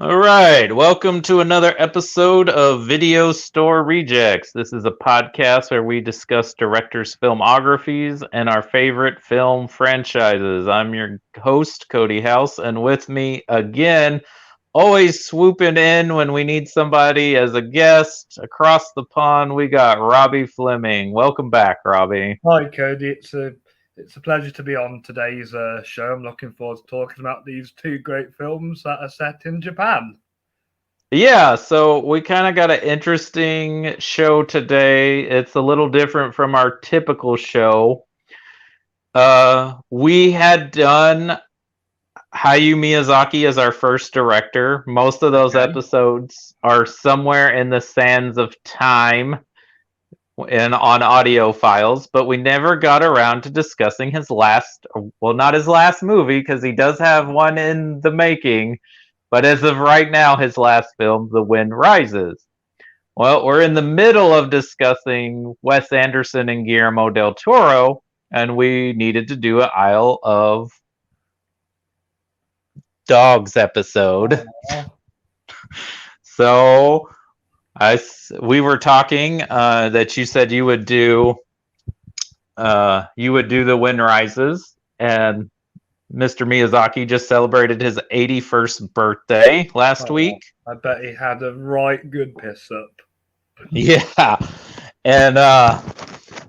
All right, welcome to another episode of Video Store Rejects. This is a podcast where we discuss directors' filmographies and our favorite film franchises. I'm your host, Cody House, and with me again, always swooping in when we need somebody as a guest across the pond, we got Robbie Fleming. Welcome back, Robbie. Hi, Cody. It's a pleasure to be on today's show. I'm looking forward to talking about these two great films that are set in Japan. Yeah, so we kind of got an interesting show today. It's a little different from our typical show. We had done Hayu Miyazaki as our first director. Most of those Okay. episodes are somewhere in the sands of time and on audio files, but we never got around to discussing his last, well, not his last movie, because he does have one in the making, but as of right now, his last film, The Wind Rises. Well, we're in the middle of discussing Wes Anderson and Guillermo del Toro, and we needed to do an Isle of Dogs episode. Aw. So we were talking that you said you would do The Wind Rises, and Mr. Miyazaki just celebrated his 81st birthday last Oh, week. I bet he had a right good piss up. Yeah. And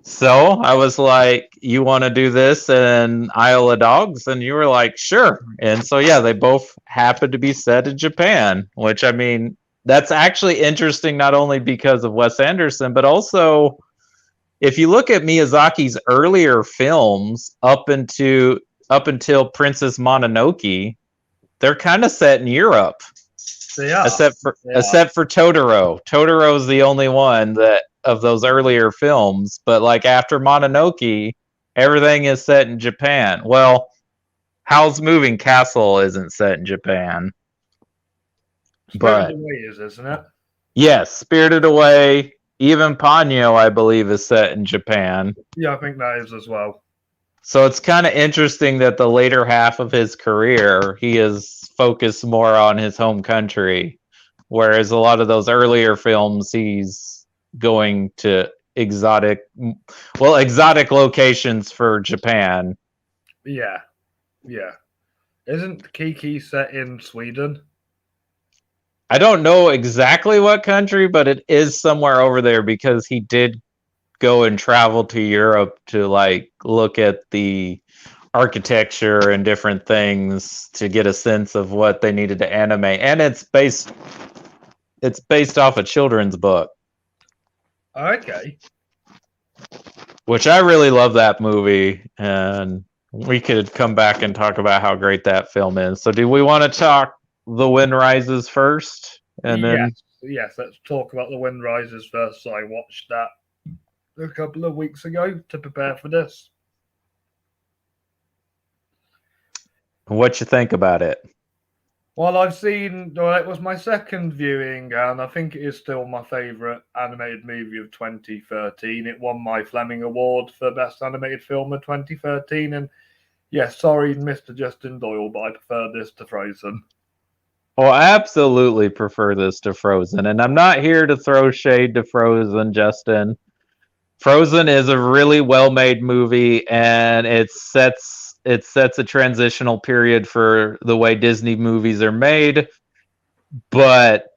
so I was like, you want to do this in Isle of Dogs? And you were like, sure. And so, yeah, they both happened to be set in Japan, which I mean, that's actually interesting, not only because of Wes Anderson, but also if you look at Miyazaki's earlier films up until Princess Mononoke, they're kind of set in Europe, They are. except for They are. except for Totoro. Totoro's the only one that of those earlier films, but like after Mononoke, everything is set in Japan. Well, Howl's Moving Castle isn't set in Japan, Spirited but Away is, isn't it? yes, Spirited Away, even Ponyo, I believe, is set in Japan. Yeah, I think that is as well. So it's kind of interesting that the later half of his career, he is focused more on his home country, whereas a lot of those earlier films, he's going to exotic locations for Japan. Yeah, yeah. Isn't Kiki set in Sweden? I don't know exactly what country, but it is somewhere over there because he did go and travel to Europe to like look at the architecture and different things to get a sense of what they needed to animate. And it's based off a children's book, Okay. which I really love that movie, and we could come back and talk about how great that film is. So do we want to talk The Wind Rises first? And then Yes. Let's talk about The Wind Rises first. I watched that a couple of weeks ago to prepare for this. what you think about it? Well, it was my second viewing, and I think it is still my favourite animated movie of 2013. It won my Fleming Award for Best Animated Film of 2013, and yes, sorry, Mr. Justin Doyle, but I prefer this to Frozen. Oh, I absolutely prefer this to Frozen, and I'm not here to throw shade to Frozen, Justin. Frozen is a really well-made movie, and it sets a transitional period for the way Disney movies are made. But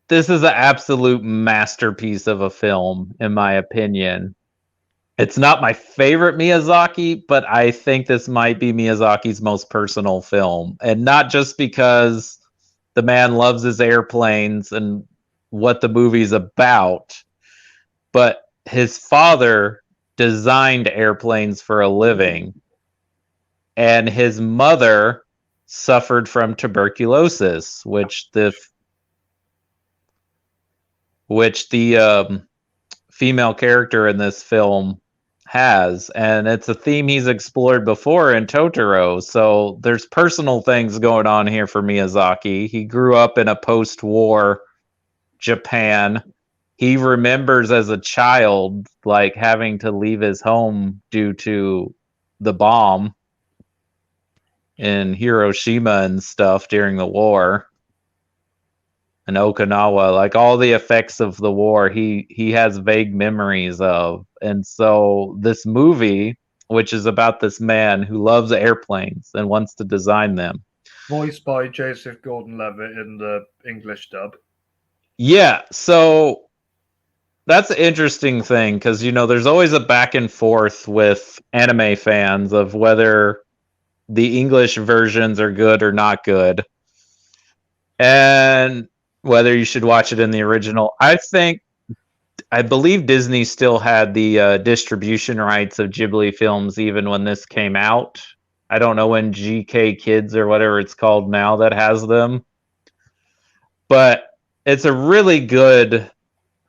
this is an absolute masterpiece of a film, in my opinion. It's not my favorite Miyazaki, but I think this might be Miyazaki's most personal film, and not just because the man loves his airplanes and what the movie's about, but his father designed airplanes for a living, and his mother suffered from tuberculosis, which the female character in this film has, and it's a theme he's explored before in Totoro. So there's personal things going on here for Miyazaki. He grew up in a post-war Japan. He remembers as a child like having to leave his home due to the bomb in Hiroshima and stuff during the war. and Okinawa, like all the effects of the war, he has vague memories of. And so this movie, which is about this man who loves airplanes and wants to design them. Voiced by Joseph Gordon-Levitt in the English dub. Yeah, so that's an interesting thing because there's always a back and forth with anime fans of whether the English versions are good or not good, and whether you should watch it in the original. I believe Disney still had the distribution rights of Ghibli films even when this came out. I don't know when GK Kids or whatever it's called now that has them, but it's a really good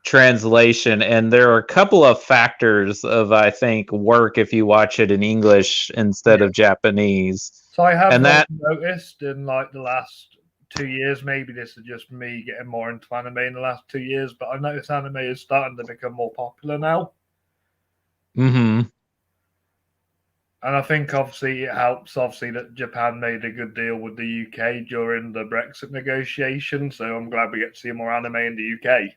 translation, and there are a couple of factors of, I think, work if you watch it in English instead of Japanese. So I have And that noticed in like the last 2 years, maybe this is just me getting more into anime in the last 2 years, but I've noticed anime is starting to become more popular now. Mm-hmm. And I think obviously it helps that Japan made a good deal with the UK during the Brexit negotiations, so I'm glad we get to see more anime in the UK.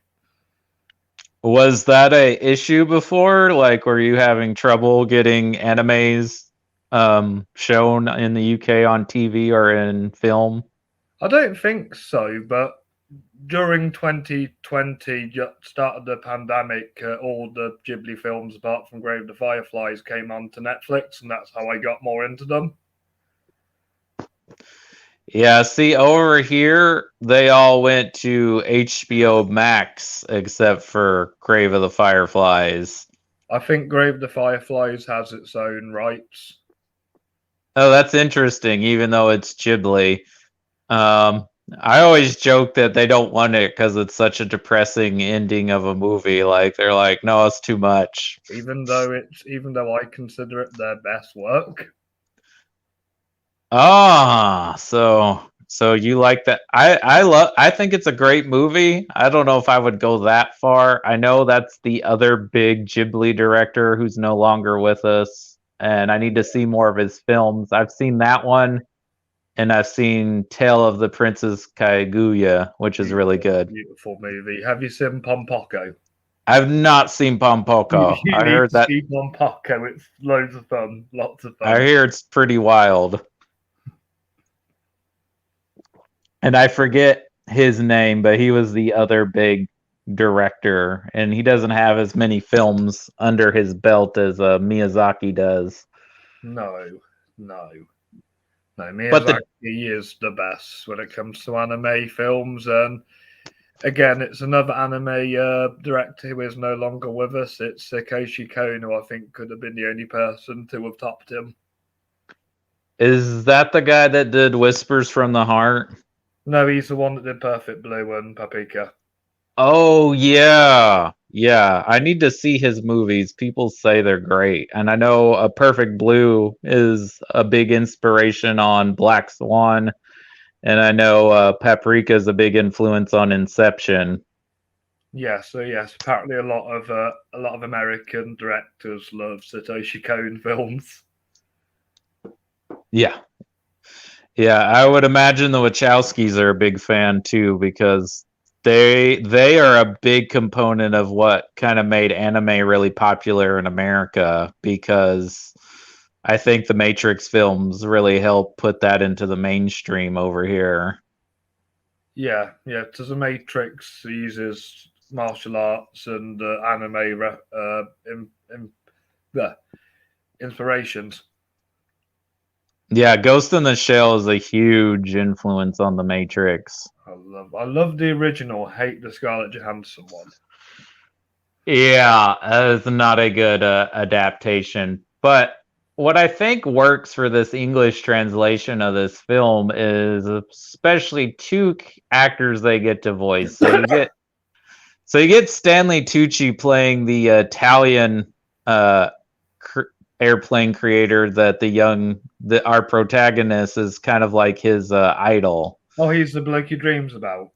Was that a issue before? Like, were you having trouble getting animes shown in the UK on TV or in film? I don't think so, but during 2020, start of the pandemic, all the Ghibli films, apart from Grave of the Fireflies, came onto Netflix, and that's how I got more into them. Yeah, see, over here, they all went to HBO Max, except for Grave of the Fireflies. I think Grave of the Fireflies has its own rights. Oh, that's interesting, even though it's Ghibli. I always joke that they don't want it because it's such a depressing ending of a movie. Like, they're like, no, it's too much. Even though I consider it their best work. Ah, so you like that? I think it's a great movie. I don't know if I would go that far. I know that's the other big Ghibli director who's no longer with us, and I need to see more of his films. I've seen that one, and I've seen Tale of the Princess Kaguya, which is really good. Beautiful movie. Have you seen Pompoko? I've not seen Pompoko. You I need heard to that. see Pompoko. It's loads of fun. Lots of fun. I hear it's pretty wild. And I forget his name, but he was the other big director, and he doesn't have as many films under his belt as Miyazaki does. No. Miyazaki is the best when it comes to anime films, and again, it's another anime director who is no longer with us. It's Satoshi Kon, who I think could have been the only person to have topped him. Is that the guy that did Whispers from the Heart? No, he's the one that did Perfect Blue and Paprika. Oh, yeah. Yeah, I need to see his movies. People say they're great. And I know A Perfect Blue is a big inspiration on Black Swan. And I know Paprika is a big influence on Inception. Yes, apparently a lot of American directors love Satoshi Kon films. Yeah. Yeah, I would imagine the Wachowskis are a big fan too, because they are a big component of what kind of made anime really popular in America, because I think the Matrix films really helped put that into the mainstream over here. Yeah, because the Matrix uses martial arts and anime inspirations. Yeah, Ghost in the Shell is a huge influence on the Matrix. I love the original. Hate the Scarlett Johansson one. Yeah, it's not a good adaptation. But what I think works for this English translation of this film is especially two actors they get to voice. So you get Stanley Tucci playing the Italian airplane creator that our protagonist is kind of like his idol. Oh, he's the bloke he dreams about.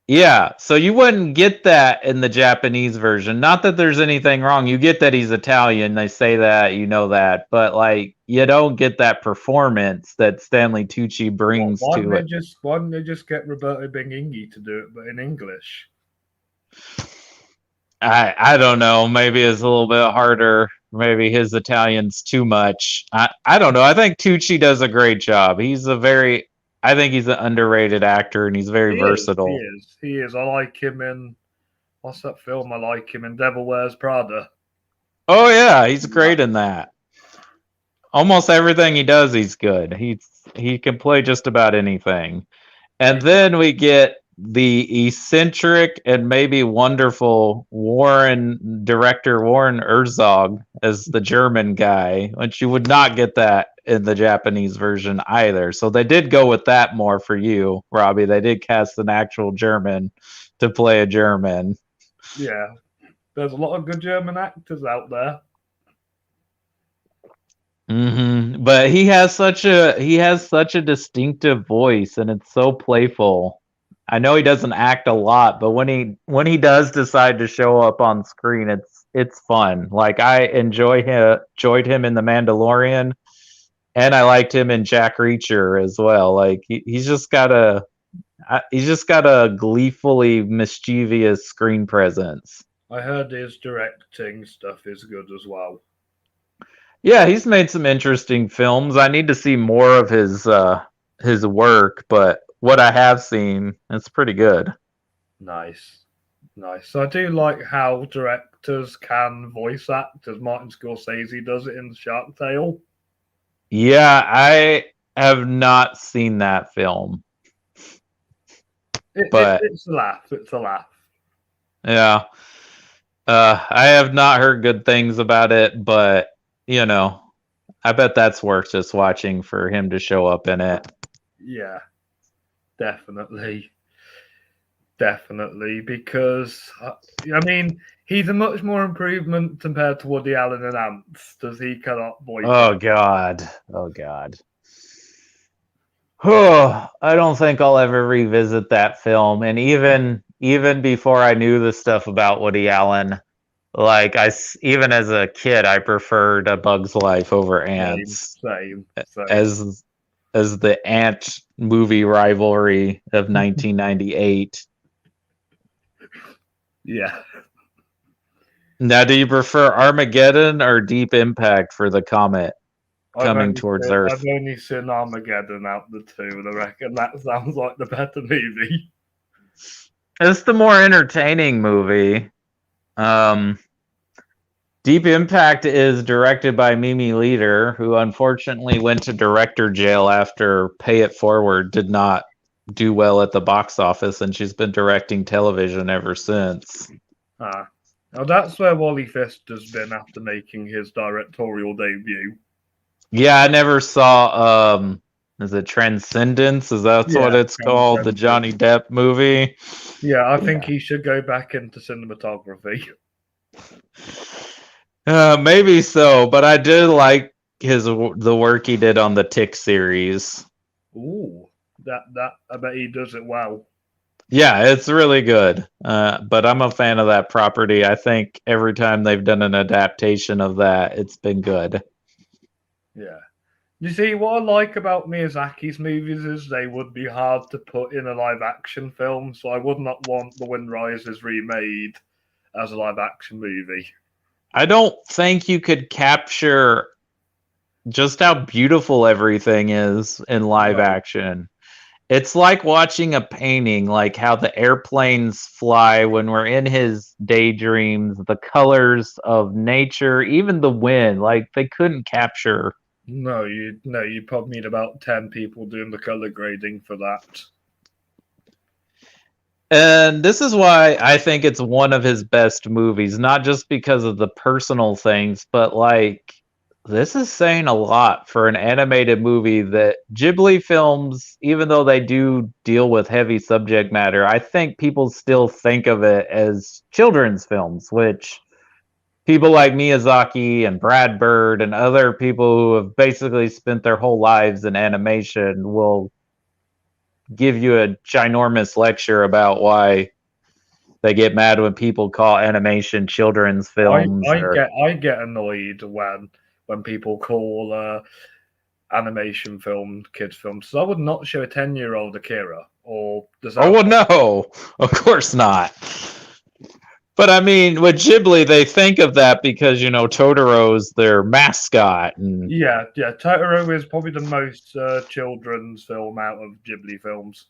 Yeah, so you wouldn't get that in the Japanese version. Not that there's anything wrong. You get that he's Italian. They say that, you know that. But, like, you don't get that performance that Stanley Tucci brings to it. Why didn't they just get Roberto Benigni to do it, but in English? I don't know. Maybe it's a little bit harder. Maybe his Italian's too much. I don't know. I think Tucci does a great job. I think he's an underrated actor and he's very versatile. He is. I like him in what's that film? I like him in Devil Wears Prada. Oh yeah, he's great in that. Almost everything he does, he's good. He can play just about anything. And then we get the eccentric and maybe wonderful director Warren Herzog as the German guy, which you would not get that in the Japanese version either. So they did go with that more for you, Robbie. They did cast an actual German to play a German. Yeah, there's a lot of good German actors out there. But he has such a distinctive voice, and it's so playful. I know he doesn't act a lot, but when he does decide to show up on screen, it's fun. Like I enjoyed him in The Mandalorian, and I liked him in Jack Reacher as well. Like he's just got a gleefully mischievous screen presence. I heard his directing stuff is good as well. Yeah, he's made some interesting films. I need to see more of his work, but what I have seen, it's pretty good. Nice. So I do like how directors can voice act, as Martin Scorsese does it in Shark Tale. Yeah, I have not seen that film. It's a laugh. It's a laugh. Yeah. I have not heard good things about it, but I bet that's worth just watching for him to show up in it. Yeah, definitely. Because I mean, he's a much more improvement compared to Woody Allen and Ants, as he cannot voice. Oh God. Oh, I don't think I'll ever revisit that film. And even before I knew the stuff about Woody Allen, like even as a kid, I preferred A Bug's Life over Ants. Same. As the Ant movie rivalry of 1998. Yeah. Now, do you prefer Armageddon or Deep Impact for the comet coming towards Earth? I've only seen Armageddon out the two, and I reckon that sounds like the better movie. It's the more entertaining movie. Deep Impact is directed by Mimi Leader, who unfortunately went to director jail after Pay It Forward did not do well at the box office, and she's been directing television ever since. Now that's where Wally Pfister's been after making his directorial debut. Yeah, I never saw is it Transcendence? Is that what it's called? The Johnny Depp movie? Yeah, I think he should go back into cinematography. Maybe so, but I did like the work he did on the Tick series. Ooh, that I bet he does it well. Yeah, it's really good. But I'm a fan of that property. I think every time they've done an adaptation of that, it's been good. Yeah. You see, what I like about Miyazaki's movies is they would be hard to put in a live-action film, so I would not want The Wind Rises remade as a live-action movie. I don't think you could capture just how beautiful everything is in live action. It's like watching a painting, like how the airplanes fly when we're in his daydreams, the colors of nature, even the wind, like they couldn't capture. No, you probably need about 10 people doing the color grading for that. And this is why I think it's one of his best movies, not just because of the personal things, but like this is saying a lot for an animated movie that Ghibli films, even though they do deal with heavy subject matter, I think people still think of it as children's films, which people like Miyazaki and Brad Bird and other people who have basically spent their whole lives in animation will give you a ginormous lecture about why they get mad when people call animation children's films. I get annoyed when people call animation film kids films. So I would not show a 10-year-old Akira or the Oh, well, no, of course not. But I mean, with Ghibli, they think of that because, you know, Totoro's their mascot. And Yeah. Totoro is probably the most children's film out of Ghibli films.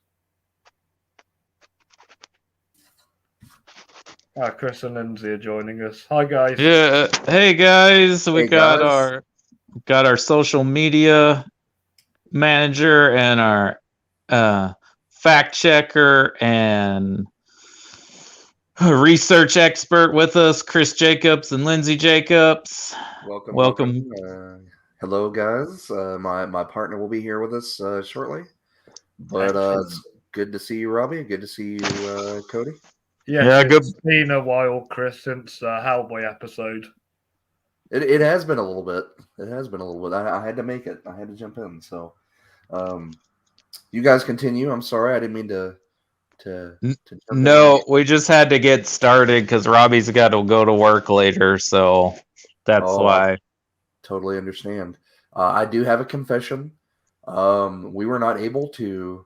Chris and Lindsay are joining us. Hi, guys. yeah, hey guys, we Hey, got guys. our social media manager and our fact checker and research expert with us, Chris Jacobs and Lindsay Jacobs. Welcome. Hello, guys. My partner will be here with us shortly. But it's good to see you, Robbie. Good to see you, Cody. Yeah, it's been a while, Chris, since Hellboy episode. It has been a little bit. I had to make it. I had to jump in. So, you guys continue. I'm sorry, I didn't mean to No, we just had to get started because Robbie's got to go to work later, so that's why. I totally understand. I do have a confession. We were not able to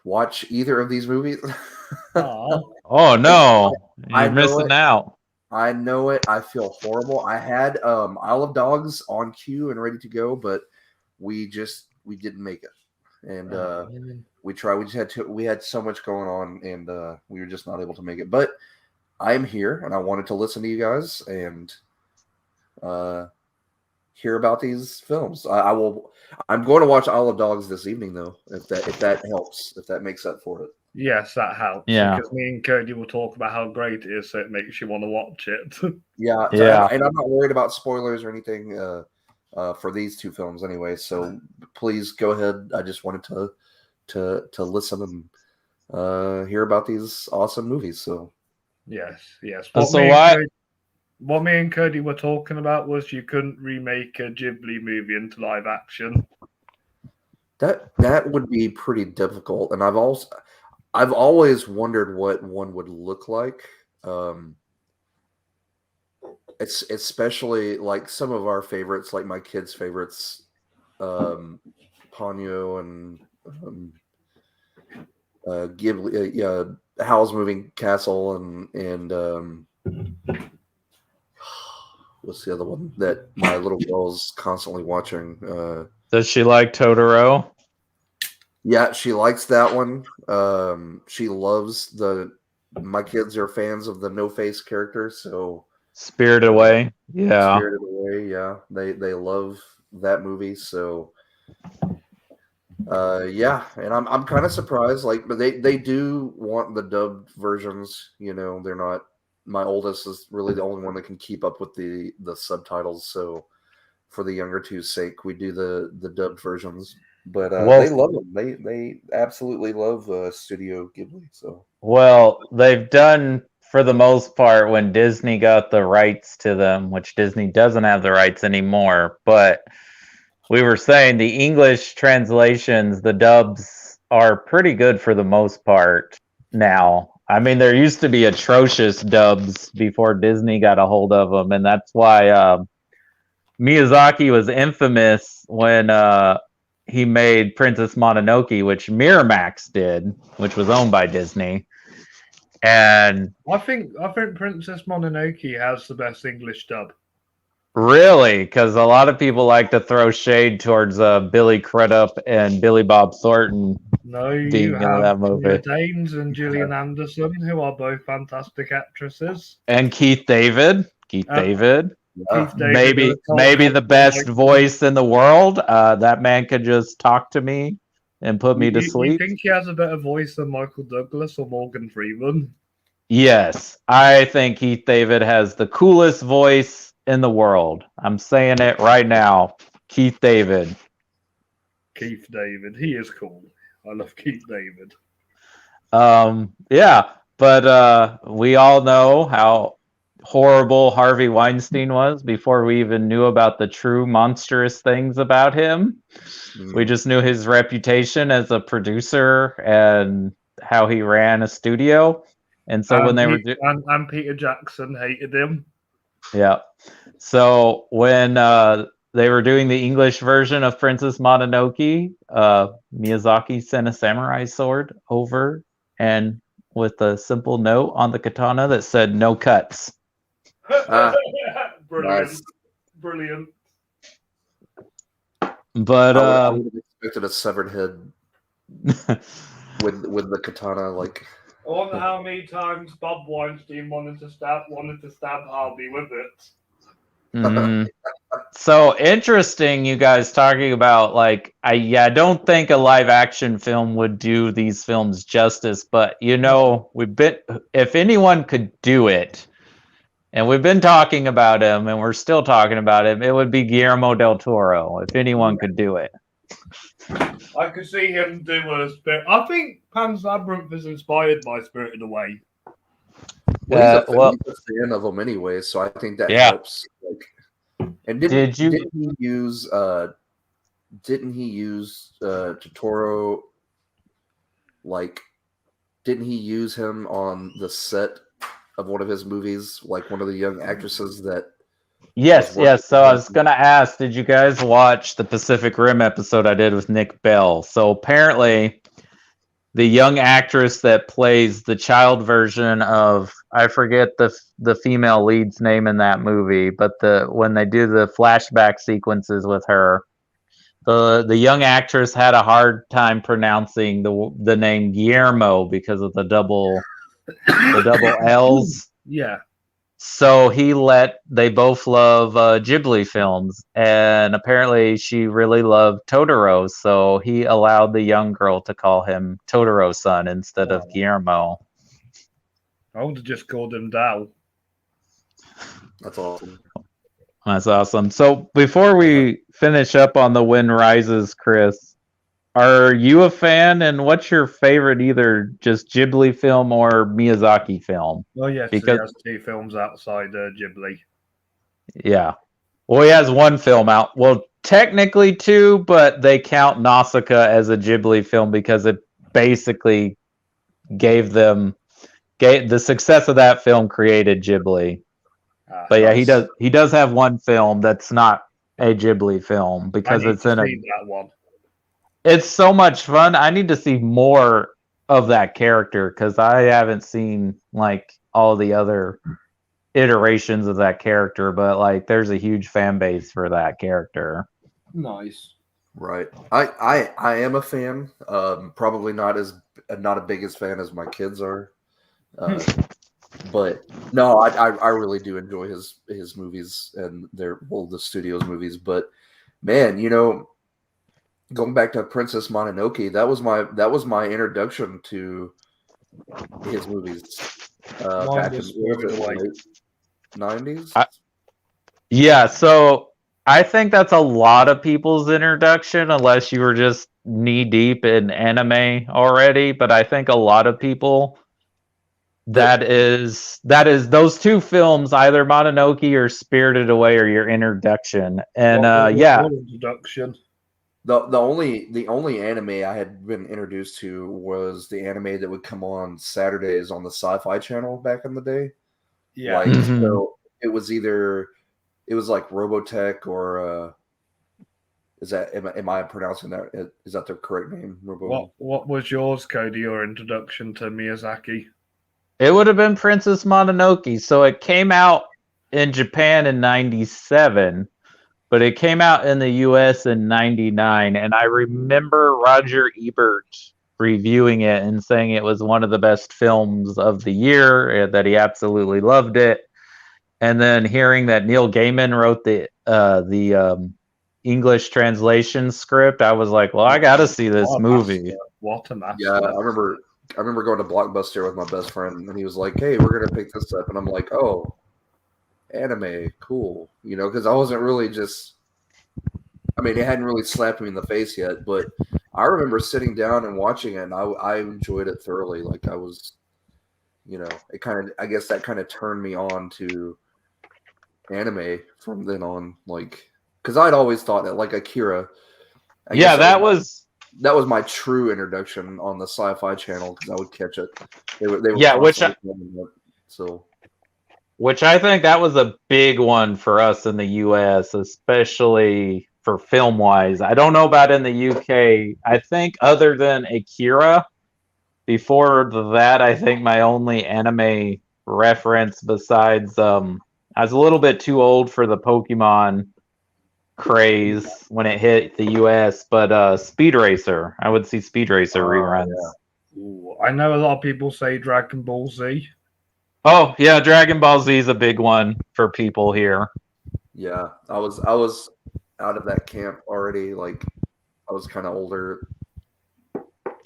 watch either of these movies. Oh no, you're missing out. I know it. I feel horrible. I had Isle of Dogs on cue and ready to go, but we didn't make it. And we tried. We had so much going on, and we were just not able to make it. But I am here, and I wanted to listen to you guys and hear about these films. I'm going to watch Isle of Dogs this evening, though. If that helps, if that makes up for it. Yes, that helps. Yeah, because me and Cody will talk about how great it is, so it makes you want to watch it. Yeah. And I'm not worried about spoilers or anything for these two films, anyway. So please go ahead. I just wanted to listen and hear about these awesome movies. So yes. What me and Cody were talking about was you couldn't remake a Ghibli movie into live action. That would be pretty difficult, and I've always wondered what one would look like. It's especially like some of our favorites, like my kids' favorites, Ponyo and Ghibli, Howl's Moving Castle, and what's the other one that my little girl's constantly watching? Does she like Totoro? Yeah, she likes that one. She loves my kids are fans of the No Face character, so Spirited Away. Yeah. Spirited Away, yeah. They love that movie, so yeah, and I'm kind of surprised, but they do want the dubbed versions, you know. They're not. My oldest is really the only one that can keep up with the subtitles, so for the younger two's sake, we do the dubbed versions. But they love them. They absolutely love Studio Ghibli. So they've done, for the most part, when Disney got the rights to them, which Disney doesn't have the rights anymore. But we were saying the English translations, the dubs are pretty good for the most part now. I mean, there used to be atrocious dubs before Disney got a hold of them, and that's why Miyazaki was infamous when he made Princess Mononoke, which Miramax did, which was owned by Disney. And I think Princess Mononoke has the best English dub. Really? Because a lot of people like to throw shade towards Billy Crudup and Billy Bob Thornton. No, you have Julia Danes and Gillian Anderson, who are both fantastic actresses. And Keith David. David. Maybe the best voice in the world. That man could just talk to me and put me to sleep. You think he has a better voice than Michael Douglas or Morgan Freeman? Yes, I think Keith David has the coolest voice in the world. I'm saying it right now. Keith David. Keith David. He is cool. I love Keith David. Yeah, but we all know how horrible Harvey Weinstein was before we even knew about the true monstrous things about him. We just knew his reputation as a producer and how he ran a studio. And so when they were and Peter Jackson hated him. Yeah. So when they were doing the English version of Princess Mononoke, Miyazaki sent a samurai sword over and with a simple note on the katana that said "no cuts." Ah, Brilliant. nice. Brilliant. But I would have expected a severed head with the katana. Like, I wonder how many times Bob Weinstein wanted to stab Harvey with it. mhm. So interesting, you guys talking about like I don't think a live action film would do these films justice, but we've been if anyone could do it, and we've been talking about him, and we're still talking about him, it would be Guillermo del Toro if anyone could do it. I could see him do a spirit. I think Pan's Labyrinth is inspired by Spirited Away. well, he's a fan of them anyway, so I think that helps. Like, and didn't he use Totoro? Like, didn't he use him on the set of one of his movies? Like one of the young actresses that. Yes. So I was gonna ask, did you guys watch the Pacific Rim episode I did with Nick Bell? So apparently, the young actress that plays the child version of I forget the female lead's name in that movie, but when they do the flashback sequences with her, the young actress had a hard time pronouncing the name Guillermo because of the double L's. Yeah. So they both love Ghibli films, and apparently she really loved Totoro, so he allowed the young girl to call him Totoro-san instead of Guillermo. I would have just called him Dal. That's awesome. That's awesome. So before we finish up on The Wind Rises, Chris, are you a fan, and what's your favorite either just Ghibli film or Miyazaki film? Oh, yes, because he has 2 films outside Ghibli. Yeah. Well, he has 1 film out. Well, technically 2, but they count Nausicaa as a Ghibli film because it basically gave the success of that film created Ghibli. But yeah, he does have 1 film that's not a Ghibli film because it's in that one. It's so much fun. I need to see more of that character because I haven't seen like all the other iterations of that character, but like there's a huge fan base for that character. Nice. Right. I am a fan. Probably not as biggest fan as my kids are. But no, I really do enjoy his movies and the studio's movies. But man, going back to Princess Mononoke, that was my introduction to his movies back in the late 90s. Yeah, so I think that's a lot of people's introduction, unless you were just knee deep in anime already. But I think a lot of people that is those 2 films, either Mononoke or Spirited Away, are your introduction. And introduction. The only anime I had been introduced to was the anime that would come on Saturdays on the Sci-Fi Channel back in the day. Yeah. So it was like Robotech or am I pronouncing that? Is that the correct name? What was yours, Cody? Your introduction to Miyazaki? It would have been Princess Mononoke. So it came out in Japan in 97. But it came out in the US in 99, and I remember Roger Ebert reviewing it and saying it was one of the best films of the year, that he absolutely loved it. And then hearing that Neil Gaiman wrote the English translation script, I was like, well, I got to see this movie. What a master. Yeah, I remember going to Blockbuster with my best friend, and he was like, hey, we're going to pick this up. And I'm like, oh, anime, cool, because I wasn't really it hadn't really slapped me in the face yet, but I remember sitting down and watching it, and I enjoyed it thoroughly. Like I was, I guess that kind of turned me on to anime from then on, like, because I'd always thought that, like, Akira. That was my true introduction on the Sci-Fi Channel, because I would catch it. They were which I think that was a big one for us in the US, especially for film wise. I don't know about in the UK. I think other than Akira, before that, I think my only anime reference besides I was a little bit too old for the Pokemon craze when it hit the US, but Speed Racer. I would see Speed Racer reruns. Ooh, I know a lot of people say Dragon Ball Z. Oh yeah, Dragon Ball Z is a big one for people here. Yeah, I was out of that camp already. Like, I was kind of older.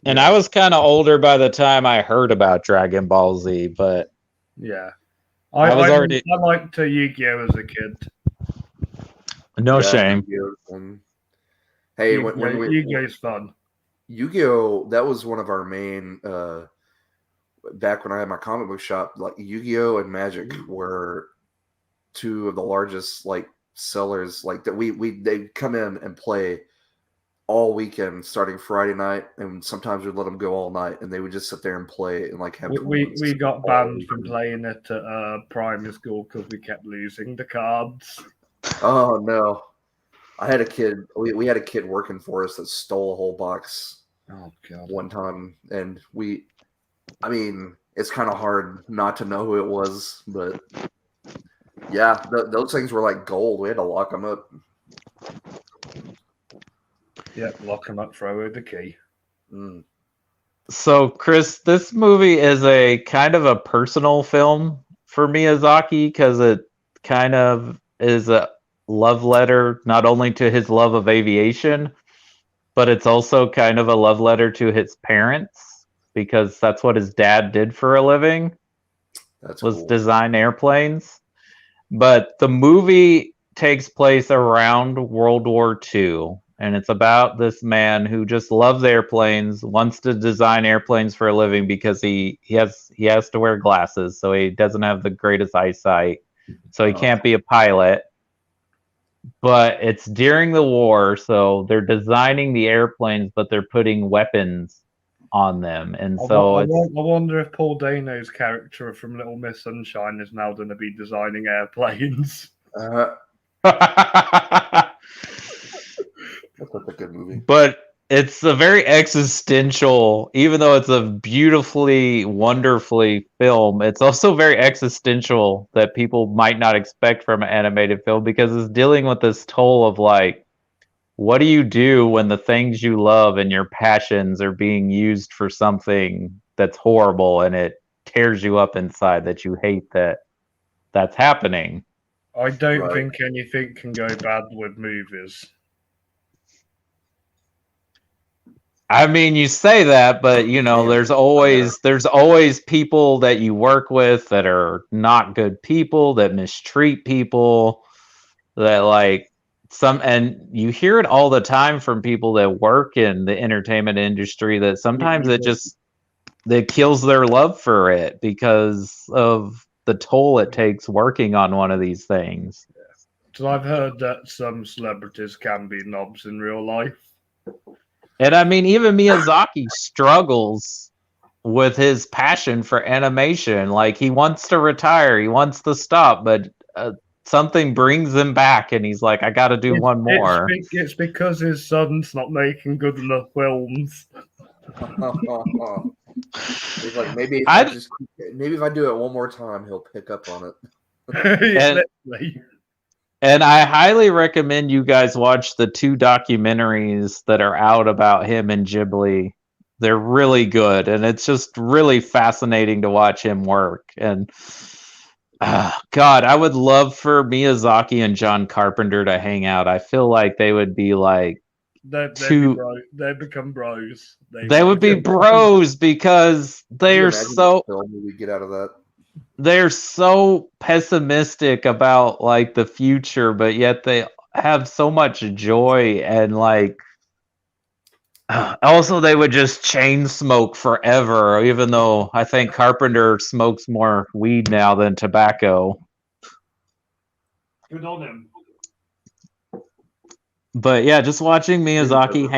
And I was kind of older by the time I heard about Dragon Ball Z, but Yeah. I was already. I liked Yu-Gi-Oh as a kid. No Yeah, shame. Yu-Gi-Oh. Hey, when Yu-Gi-Oh's fun. Yu-Gi-Oh, that was one of our main back when I had my comic book shop. Like, Yu-Gi-Oh and Magic were two of the largest like sellers. Like, that they come in and play all weekend starting Friday night, and sometimes we'd let them go all night, and they would just sit there and play and like have we got banned from playing it at primary school because we kept losing the cards. Oh no. I had a kid. We had a kid working for us that stole a whole box. Oh god! One time, and I mean, it's kind of hard not to know who it was, but yeah, those things were like gold. We had to lock them up. Yeah, lock them up, throw away the key. Mm. So, Chris, this movie is a kind of a personal film for Miyazaki because it kind of is a love letter not only to his love of aviation, but it's also kind of a love letter to his parents because that's what his dad did for a living. That's was cool. Design airplanes. But the movie takes place around World War II, and it's about this man who just loves airplanes, wants to design airplanes for a living because he has to wear glasses, so he doesn't have the greatest eyesight, so he can't be a pilot. But it's during the war, so they're designing the airplanes, but they're putting weapons on them, and so I wonder if Paul Dano's character from Little Miss Sunshine is now going to be designing airplanes. That's a good movie. But it's a very existential, even though it's a beautifully, wonderfully film, it's also very existential that people might not expect from an animated film because it's dealing with this toll of like, what do you do when the things you love and your passions are being used for something that's horrible and it tears you up inside that you hate that's happening? I don't think anything can go bad with movies. I mean, you say that, but you know, there's always people that you work with that are not good people that mistreat people that like and you hear it all the time from people that work in the entertainment industry that sometimes it kills their love for it because of the toll it takes working on one of these things. So I've heard that some celebrities can be knobs in real life. And I mean, even Miyazaki struggles with his passion for animation. Like, he wants to retire, he wants to stop, but something brings him back, and he's like, I got to do one more. It's because his son's not making good enough films. He's like, maybe if I do it one more time, he'll pick up on it. And I highly recommend you guys watch the 2 documentaries that are out about him and Ghibli. They're really good, and it's just really fascinating to watch him work. And God, I would love for Miyazaki and John Carpenter to hang out. I feel like they would be like they become bros. They would be bros because they're so. We get out of that. They're so pessimistic about like the future, but yet they have so much joy and like. Also, they would just chain smoke forever, even though I think Carpenter smokes more weed now than tobacco. Good on him. But yeah, just watching Miyazaki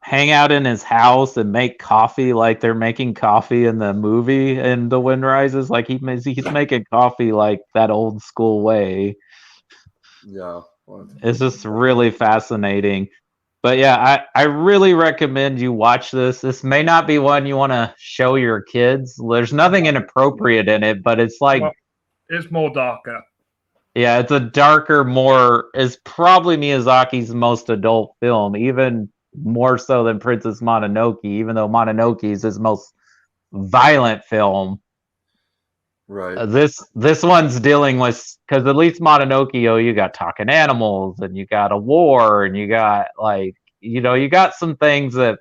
hang out in his house and make coffee like they're making coffee in the movie in The Wind Rises. Like he's making coffee like that old school way. Yeah. It's just really fascinating. But yeah, I really recommend you watch this. This may not be one you want to show your kids. There's nothing inappropriate in it, but it's like, Well, it's more darker. yeah, it's a darker, it's probably Miyazaki's most adult film, even more so than Princess Mononoke, even though Mononoke is his most violent film. Right. This one's dealing with, because at least Mononoke, you got talking animals and you got a war and you got you got some things that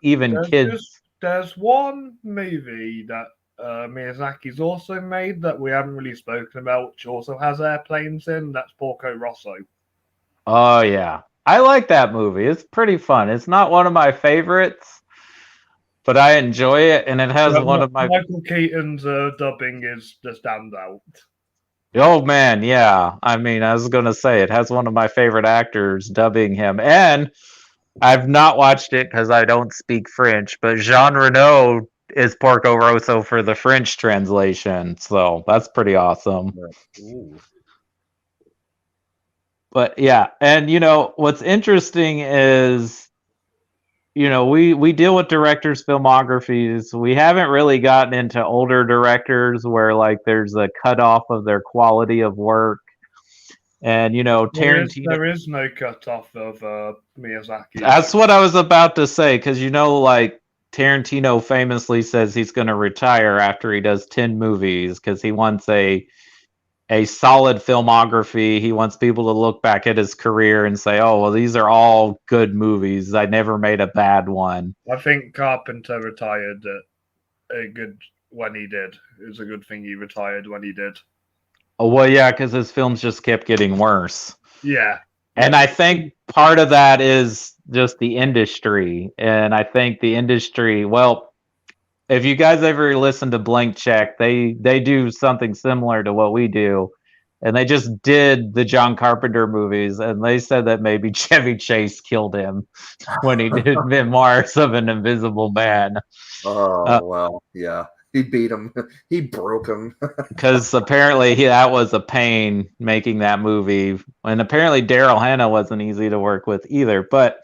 even kids. There's one movie that Miyazaki's also made that we haven't really spoken about, which also has airplanes in. That's Porco Rosso. Oh yeah, I like that movie. It's pretty fun. It's not one of my favorites, but I enjoy it, and it has one of my. Michael Keaton's dubbing is the standout. Oh man, yeah. I mean, I was gonna say it has one of my favorite actors dubbing him, and I've not watched it because I don't speak French, but Jean Reno is Porco Rosso for the French translation, so that's pretty awesome. Ooh. But yeah, and what's interesting is we deal with directors' filmographies. We haven't really gotten into older directors where like there's a cutoff of their quality of work. And Tarantino. There is no cutoff of Miyazaki. That's what I was about to say, because like Tarantino famously says he's going to retire after he does 10 movies because he wants a solid filmography. He wants people to look back at his career and say, "Oh, well, these are all good movies. I never made a bad one." I think Carpenter retired when he did. It was a good thing he retired when he did. Oh, well, yeah, because his films just kept getting worse. Yeah. And I think part of that is just the industry. And I think the industry, well, if you guys ever listen to Blank Check, they do something similar to what we do. And they just did the John Carpenter movies. And they said that maybe Chevy Chase killed him when he did Memoirs of an Invisible Man. Oh, well, yeah. He beat him. He broke him. Because apparently that was a pain making that movie. And apparently Daryl Hannah wasn't easy to work with either. But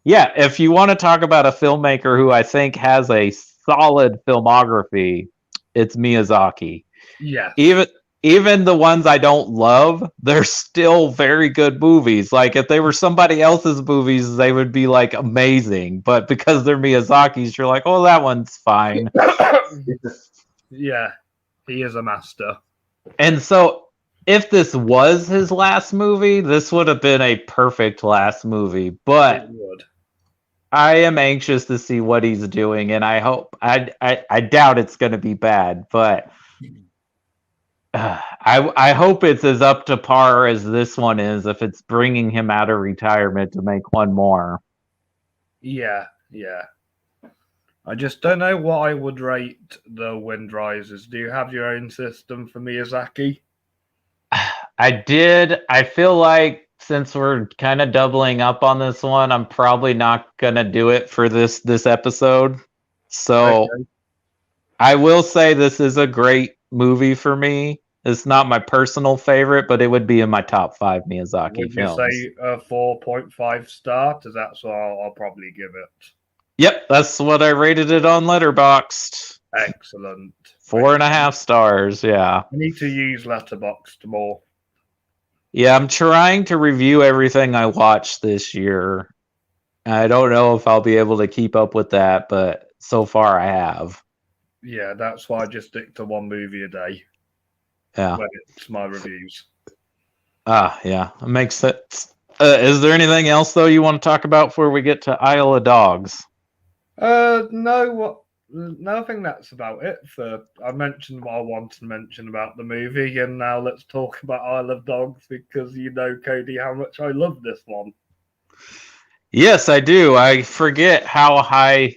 yeah, if you want to talk about a filmmaker who I think has a solid filmography, it's Miyazaki. Yeah. Even the ones I don't love, they're still very good movies. Like if they were somebody else's movies, they would be like amazing. But because they're Miyazaki's, you're like, oh, that one's fine. Yeah, he is a master. And so if this was his last movie, this would have been a perfect last movie. But I am anxious to see what he's doing, and I hope I doubt it's going to be bad, but I hope it's as up to par as this one is if it's bringing him out of retirement to make one more. Yeah. I just don't know what I would rate The Wind Rises. Do you have your own system for Miyazaki? I did. I feel like since we're kind of doubling up on this one, I'm probably not going to do it for this episode. So okay. I will say this is a great movie for me. It's not my personal favorite, but it would be in my top 5 Miyazaki films. Would you say a 4.5 star? Because that's what I'll probably give it. Yep, that's what I rated it on Letterboxd. Excellent. 4.5 stars, yeah. I need to use Letterboxd more. Yeah, I'm trying to review everything I watched this year. I don't know if I'll be able to keep up with that, but so far I have. Yeah, that's why I just stick to one movie a day. Yeah. When it's my reviews. Yeah, it makes sense. Is there anything else, though, you want to talk about before we get to Isle of Dogs? No, I think that's about it. I mentioned what I want to mention about the movie, and now let's talk about Isle of Dogs because you know, Cody, how much I love this one. Yes, I do. I forget how high.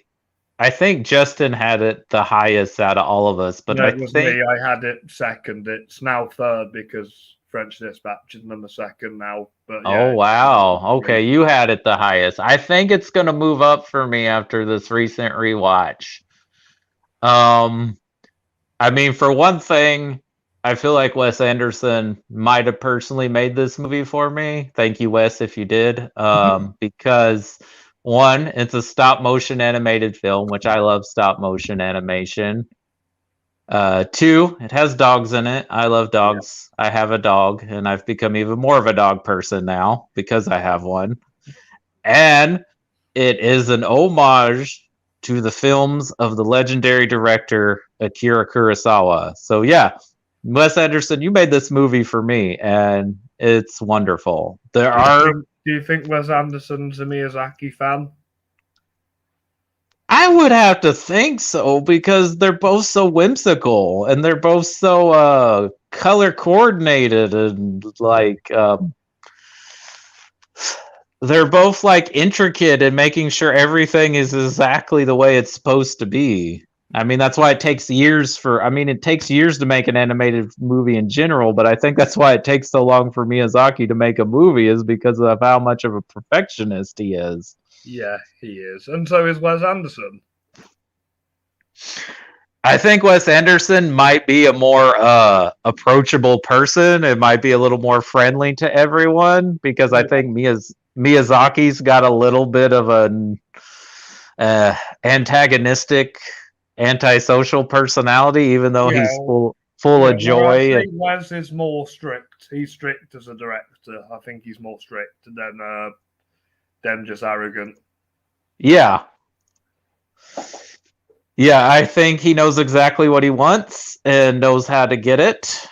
I think Justin had it the highest out of all of us, but no, it was me. I had it second. It's now third because French Dispatch is number 2nd now. But Oh, yeah, wow. Okay, you had it the highest. I think it's going to move up for me after this recent rewatch. I mean, for one thing, I feel like Wes Anderson might have personally made this movie for me. Thank you, Wes, if you did. Because one, it's a stop motion animated film, which I love stop motion animation. Two, it has dogs in it. I love dogs. I have a dog, and I've become even more of a dog person now because I have one. And it is an homage to the films of the legendary director Akira Kurosawa. So yeah, Wes Anderson, you made this movie for me, and it's wonderful. Do you think Wes Anderson's a Miyazaki fan? I would have to think so because they're both so whimsical and they're both so color coordinated and like they're both like intricate and making sure everything is exactly the way it's supposed to be. I mean, that's why it takes years it takes years to make an animated movie in general, but I think that's why it takes so long for Miyazaki to make a movie is because of how much of a perfectionist he is. Yeah, he is. And so is Wes Anderson. I think Wes Anderson might be a more approachable person. It might be a little more friendly to everyone because I think Miyazaki's got a little bit of an antagonistic, antisocial personality, even though he's full of joy. I think Wes is more strict. He's strict as a director. I think he's more strict than just arrogant. Yeah. Yeah, I think he knows exactly what he wants and knows how to get it.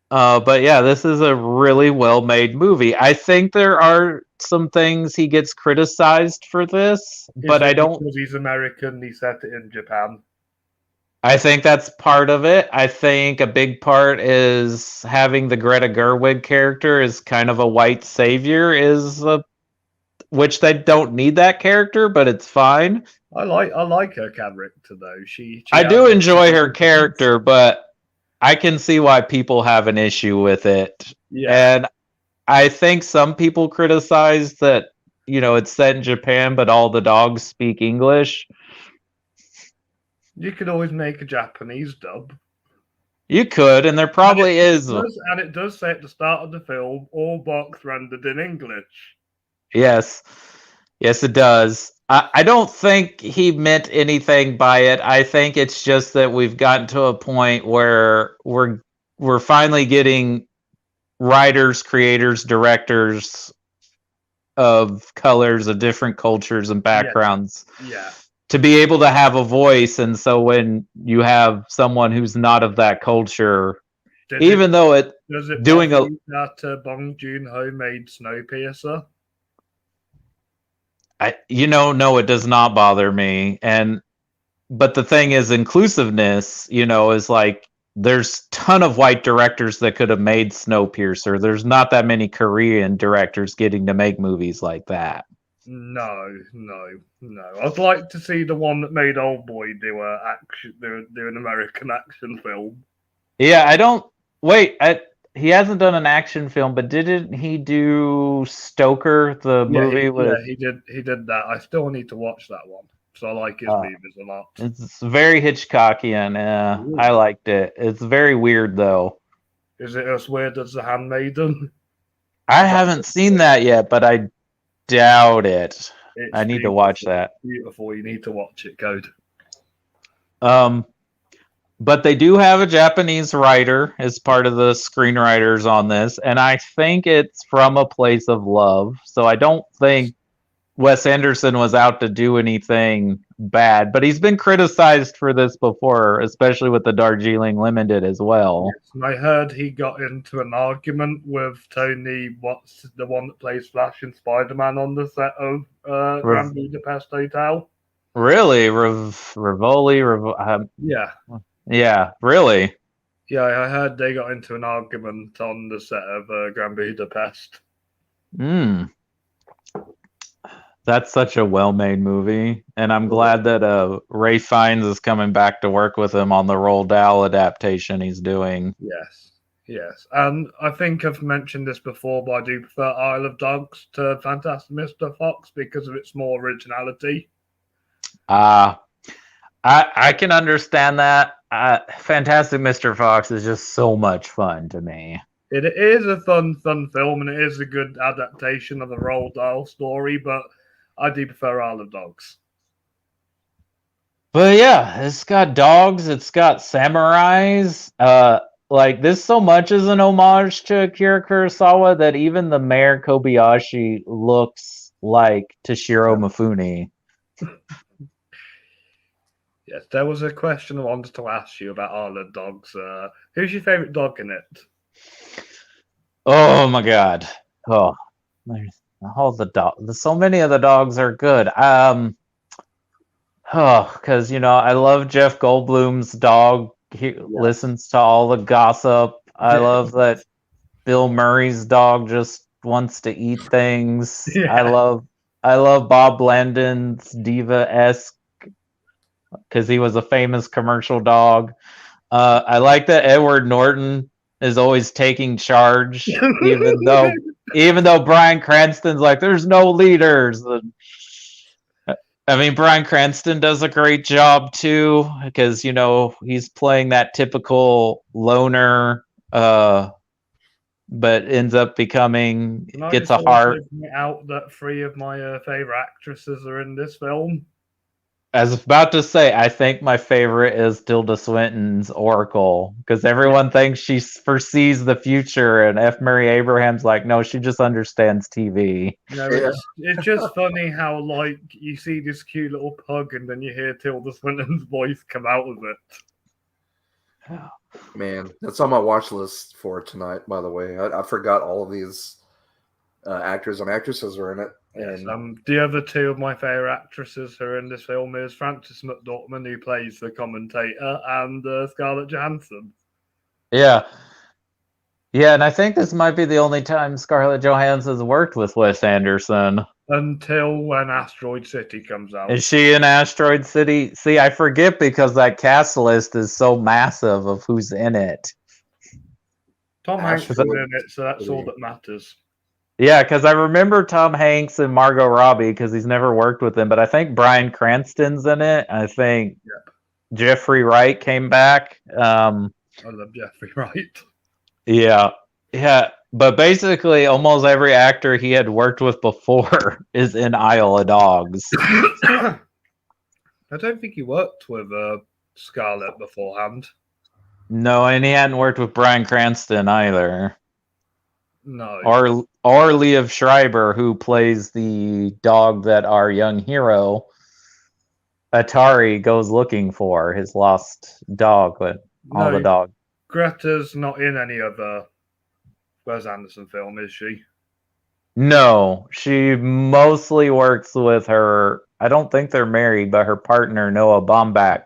But yeah, this is a really well-made movie. I think there are some things he gets criticized for this, but I don't... Because he's American, he set it in Japan. I think that's part of it. I think a big part is having the Greta Gerwig character as kind of a white savior which they don't need that character, but it's fine. I like her character though. I do enjoy her character, but I can see why people have an issue with it. Yeah. And I think some people criticize that, it's set in Japan, but all the dogs speak English. You could always make a Japanese dub. You could, and there probably is. And it does say at the start of the film, all box rendered in English. Yes. Yes, it does. I don't think he meant anything by it. I think it's just that we've gotten to a point where we're finally getting writers, creators, directors of colors of different cultures and backgrounds. Yeah. To be able to have a voice, and so when you have someone who's not of that culture, that Bong Joon-ho made Snowpiercer? No, it does not bother me. But the thing is, inclusiveness, is like there's a ton of white directors that could have made Snowpiercer. There's not that many Korean directors getting to make movies like that. No. I'd like to see the one that made Oldboy do an American action film. Yeah, he hasn't done an action film, but didn't he do Stoker, the movie? He did that. I still need to watch that one. So I like his movies a lot. It's very Hitchcockian. I liked it. It's very weird, though. Is it as weird as The Handmaiden? I haven't seen that yet, but I doubt it. I need to watch that. Beautiful. You need to watch it, Code. But they do have a Japanese writer as part of the screenwriters on this, and I think it's from a place of love. So I don't think Wes Anderson was out to do anything bad, but he's been criticized for this before, especially with the Darjeeling Limited as well. Yes, I heard he got into an argument with Tony Watts, the one that plays Flash and Spider-Man on the set of Grand Budapest Hotel. Really? Rivoli? Yeah. Yeah, really? Yeah, I heard they got into an argument on the set of Grand Budapest. That's such a well-made movie, and I'm glad that Ray Fiennes is coming back to work with him on the Roald Dahl adaptation he's doing. Yes. Yes, and I think I've mentioned this before, but I do prefer Isle of Dogs to Fantastic Mr. Fox because of its more originality. Uh I can understand that. Fantastic Mr. Fox is just so much fun to me. It is a fun film, and it is a good adaptation of the Roald Dahl story, but I do prefer Isle of Dogs. But yeah, it's got dogs, it's got samurais. Like this so much is an homage to Akira Kurosawa that even the Mayor Kobayashi looks like Toshiro Mifune. Yes, there was a question I wanted to ask you about Isle of Dogs. Who's your favourite dog in it? Oh my god. Oh, there's all the dogs. So many of the dogs are good. Because I love Jeff Goldblum's dog. He listens to all the gossip. I love that Bill Murray's dog just wants to eat things. Yeah. I love Bob Landon's diva-esque because he was a famous commercial dog. I like that Edward Norton is always taking charge, even though Bryan Cranston's like, there's no leaders. I mean, Bryan Cranston does a great job too, because he's playing that typical loner, but ends up gets a heart. Out that three of my favorite actresses are in this film. I was about to say, I think my favorite is Tilda Swinton's Oracle, because everyone thinks she foresees the future, and F. Murray Abraham's like, no, she just understands TV. No, it's just funny how, like, you see this cute little pug, and then you hear Tilda Swinton's voice come out of it. Man, that's on my watch list for tonight, by the way. I forgot all of these actors and actresses are in it. Yes, the other two of my favourite actresses who are in this film is Frances McDormand, who plays the commentator, and Scarlett Johansson. Yeah. Yeah, and I think this might be the only time Scarlett Johansson's worked with Wes Anderson. Until when Asteroid City comes out. Is she in Asteroid City? See, I forget because that cast list is so massive of who's in it. Tom Hanks is in it, so that's all that matters. Yeah, because I remember Tom Hanks and Margot Robbie because he's never worked with them, but I think Bryan Cranston's in it. I think Jeffrey Wright came back. I love Jeffrey Wright. Yeah, but basically almost every actor he had worked with before is in Isle of Dogs. I don't think he worked with Scarlett beforehand. No, and he hadn't worked with Bryan Cranston either. No. Or Liev Schreiber, who plays the dog that our young hero Atari goes looking for, his lost dog, but all the dog. Greta's not in any other Wes Anderson film, is she? No, she mostly works with her. I don't think they're married, but her partner Noah Baumbach,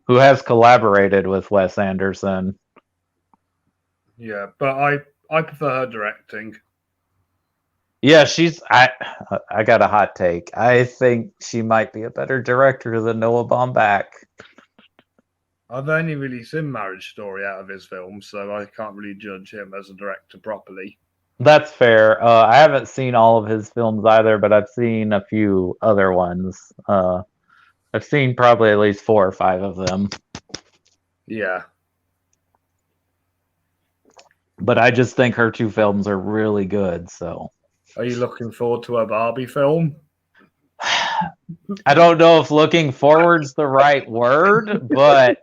who has collaborated with Wes Anderson. Yeah, but I prefer her directing. Yeah, I got a hot take. I think she might be a better director than Noah Baumbach. I've only really seen Marriage Story out of his films, so I can't really judge him as a director properly. That's fair. I haven't seen all of his films either, but I've seen a few other ones. I've seen probably at least 4 or 5 of them. Yeah. But I just think her 2 films are really good, so. Are you looking forward to a Barbie film? I don't know if looking forward's the right word, but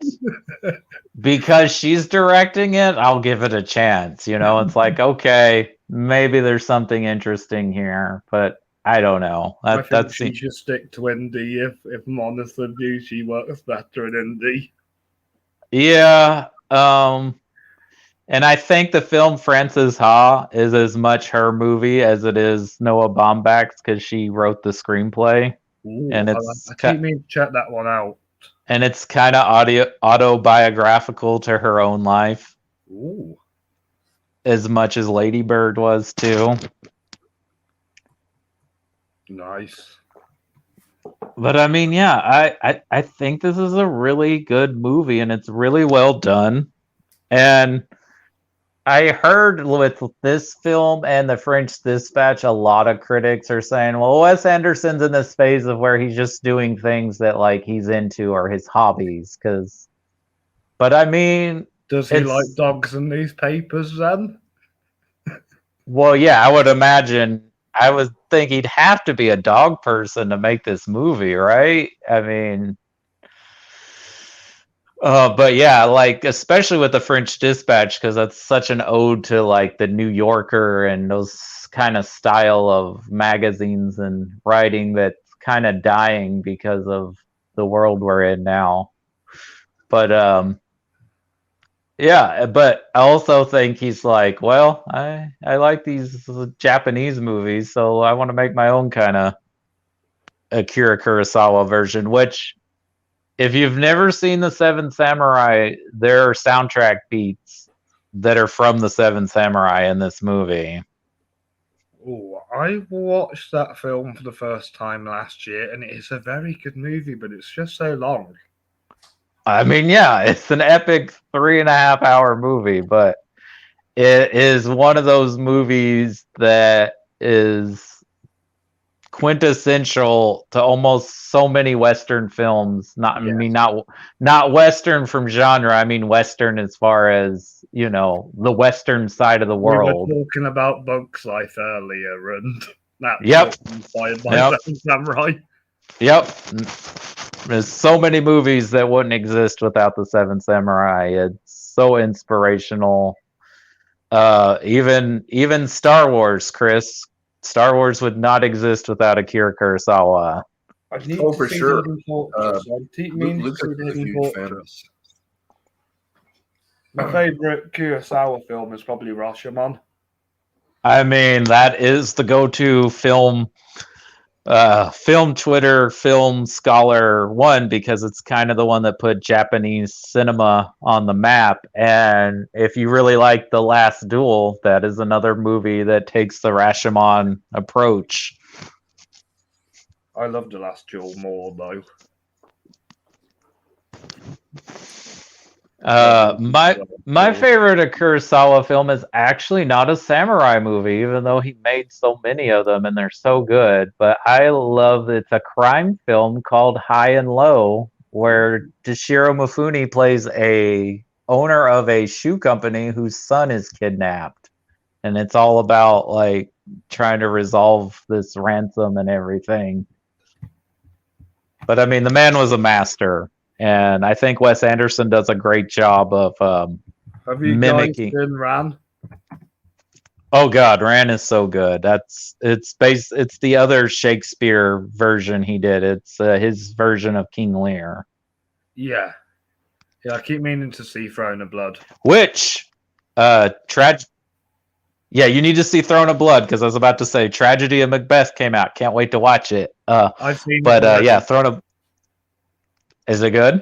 because she's directing it, I'll give it a chance. It's like, okay, maybe there's something interesting here, but I don't know. I think she should stick to Indy. If I'm honest with you, she works better in Indy. Yeah, and I think the film Frances Ha is as much her movie as it is Noah Baumbach's because she wrote the screenplay. Ooh, and I keep meaning to check that one out. And it's kind of autobiographical to her own life. Ooh. As much as Lady Bird was too. Nice. But I mean, yeah, I think this is a really good movie and it's really well done. And I heard with this film and The French Dispatch, a lot of critics are saying, well, Wes Anderson's in this phase of where he's just doing things that like he's into or his hobbies. But I mean, Does he like dogs and newspapers then? well, yeah, I would imagine. I would think he'd have to be a dog person to make this movie, right? I mean, but yeah, like especially with the French Dispatch, because that's such an ode to like the New Yorker and those kind of style of magazines and writing that's kind of dying because of the world we're in now. But yeah, but I also think he's like, well, I like these Japanese movies, so I want to make my own kind of Akira Kurosawa version, which if you've never seen The Seven Samurai, there are soundtrack beats that are from The Seven Samurai in this movie. Oh, I watched that film for the first time last year, and it is a very good movie, but it's just so long. I mean, yeah, it's an epic 3.5 hour movie, but it is one of those movies that is quintessential to almost so many Western films. Not, I mean, not Western from genre. I mean, Western as far as the Western side of the world. We were talking about Bugs Life earlier, and that's Yep. inspired by Seven Samurai. Yep. There's so many movies that wouldn't exist without the Seven Samurai. It's so inspirational. Even Star Wars, Chris. Star Wars would not exist without Akira Kurosawa. For sure. Luke's a huge fan. My favorite Kurosawa film is probably Rashomon. I mean, that is the go-to film Twitter, film scholar one, because it's kind of the one that put Japanese cinema on the map. And if you really like The Last Duel, that is another movie that takes the Rashomon approach. I love The Last Duel more, though. My favorite Kurosawa film is actually not a samurai movie, even though he made so many of them and they're so good. But I love it's a crime film called High and Low, where Toshiro Mifune plays a owner of a shoe company whose son is kidnapped, and it's all about like trying to resolve this ransom and everything. But I mean, the man was a master. And I think Wes Anderson does a great job of Have you mimicking. guys seen Ran? Oh God, Ran is so good. It's the other Shakespeare version he did. It's his version of King Lear. Yeah, I keep meaning to see Throne of Blood. Which, Yeah, you need to see Throne of Blood, because I was about to say Tragedy of Macbeth came out. Can't wait to watch it. I've seen, but yeah, Throne of. Is it good?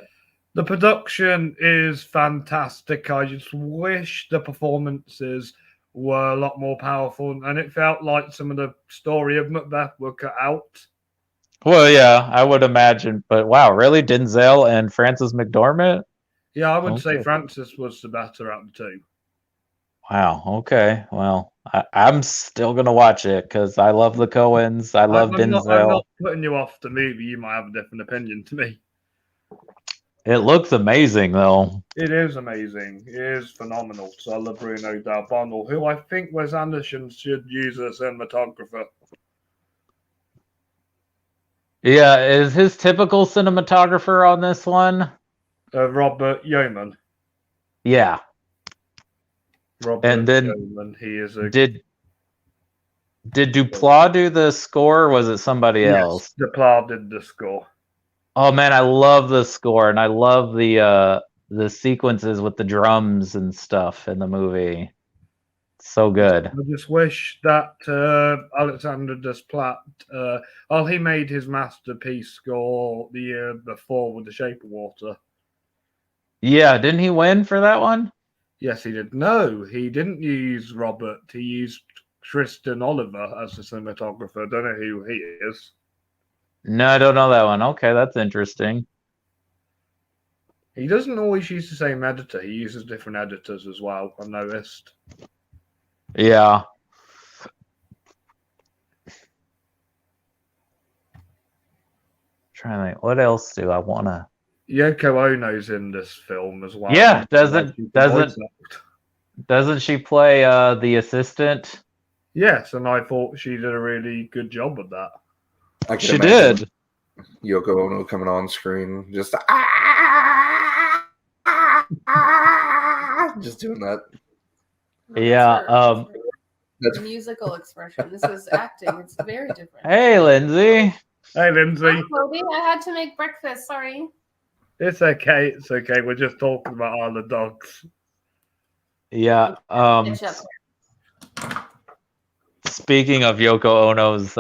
The production is fantastic. I just wish the performances were a lot more powerful, and it felt like some of the story of Macbeth were cut out. Well, yeah, I would imagine. But wow, really? Denzel and Frances McDormand? Yeah, I would say Francis was the better out of the two. Wow, okay. Well, I'm still going to watch it because I love the Coens. I love Denzel. I'm not putting you off the movie. You might have a different opinion to me. It looks amazing, though. It is amazing. It is phenomenal. So I love Bruno D'Albano, who I think Wes Anderson should use as a cinematographer. Yeah, is his typical cinematographer on this one? Robert Yeoman. Yeah. Robert and then Yeoman, he is a... Did Duplass do the score, or was it somebody else? Duplass did the score. Oh man, I love the score, and I love the sequences with the drums and stuff in the movie. So good. I just wish that Alexander Desplat, he made his masterpiece score the year before with The Shape of Water. Yeah, didn't he win for that one? Yes, he did. No, he didn't use Robert. He used Tristan Oliver as the cinematographer. I don't know who he is. No, I don't know that one. Okay, that's interesting. He doesn't always use the same editor. He uses different editors as well, I've noticed. Yeah. Trying to think, what else do I want to? Yoko Ono's in this film as well. Yeah, doesn't she play the assistant? Yes, and I thought she did a really good job with that. I can She imagine did. Yoko Ono coming on screen, just just doing that. Yeah. That's Musical expression. This is acting. It's very different. Hey, Lindsay. Hey, Lindsay. Hi, Cody. I had to make breakfast. Sorry. It's okay. It's okay. We're just talking about all the dogs. Yeah. Catch up. Speaking of Yoko Ono's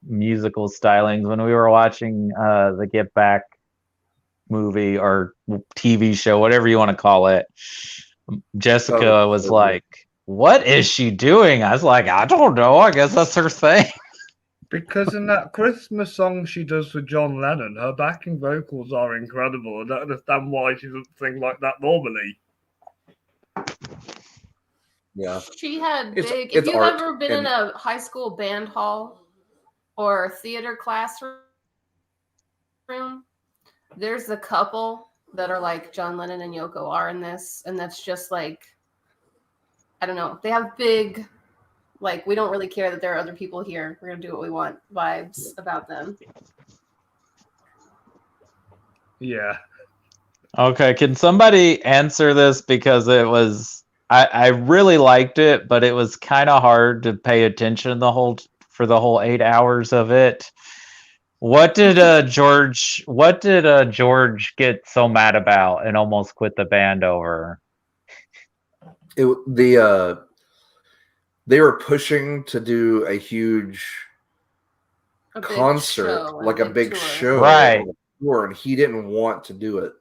musical stylings, when we were watching the Get Back movie or TV show, whatever you want to call it, Jessica was like, "What is she doing?" I was like, "I don't know. I guess that's her thing." Because in that Christmas song she does for John Lennon, her backing vocals are incredible. I don't understand why she doesn't sing like that normally. yeah. She had It's big. If you've art, ever been in a high school band hall or theater classroom, there's a couple that are like John Lennon and Yoko are in this, and that's just like, I don't know. They have big, like, we don't really care that there are other people here. We're gonna do what we want vibes about them. Yeah. Okay, can somebody answer this, because it was I really liked it, but it was kind of hard to pay attention for the whole 8 hours of it. What did George get so mad about and almost quit the band over? They were pushing to do a huge concert, like a big show, right? And he didn't want to do it,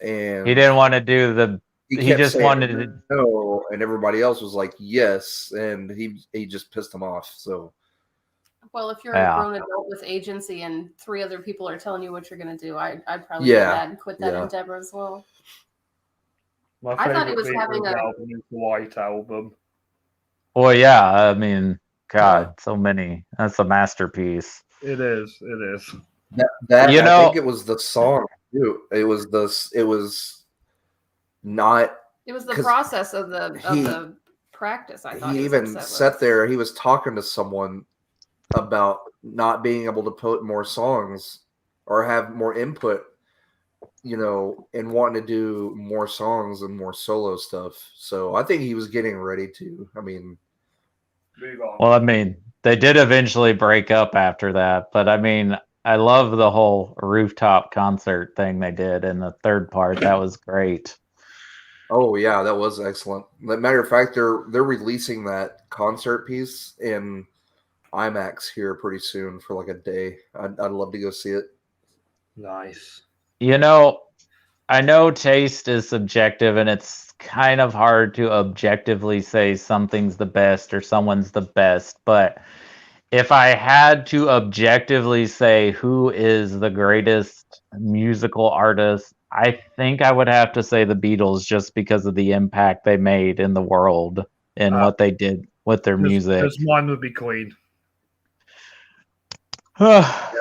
and he didn't want to do the. He just wanted to no, and everybody else was like yes, and he just pissed him off. So, well, if you're a grown adult with agency and 3 other people are telling you what you're going to do, I'd probably get mad and quit that endeavor as well. I thought he was having album is the White Album. Well, yeah, I mean, God, so many. That's a masterpiece. It is. It is. That I think it was the song too. It was not. It was the process of the practice. I thought he even sat there. He was talking to someone about not being able to put more songs or have more input, and wanting to do more songs and more solo stuff. So I think he was getting ready to. I mean, well, I mean, they did eventually break up after that, but I mean, I love the whole rooftop concert thing they did in the third part. That was great. Oh yeah, that was excellent. Matter of fact, they're releasing that concert piece in IMAX here pretty soon for like a day. I'd love to go see it. Nice. I know taste is subjective, and it's kind of hard to objectively say something's the best or someone's the best, but if I had to objectively say who is the greatest musical artist, I think I would have to say the Beatles, just because of the impact they made in the world and what they did with their music. Because mine would be Queen.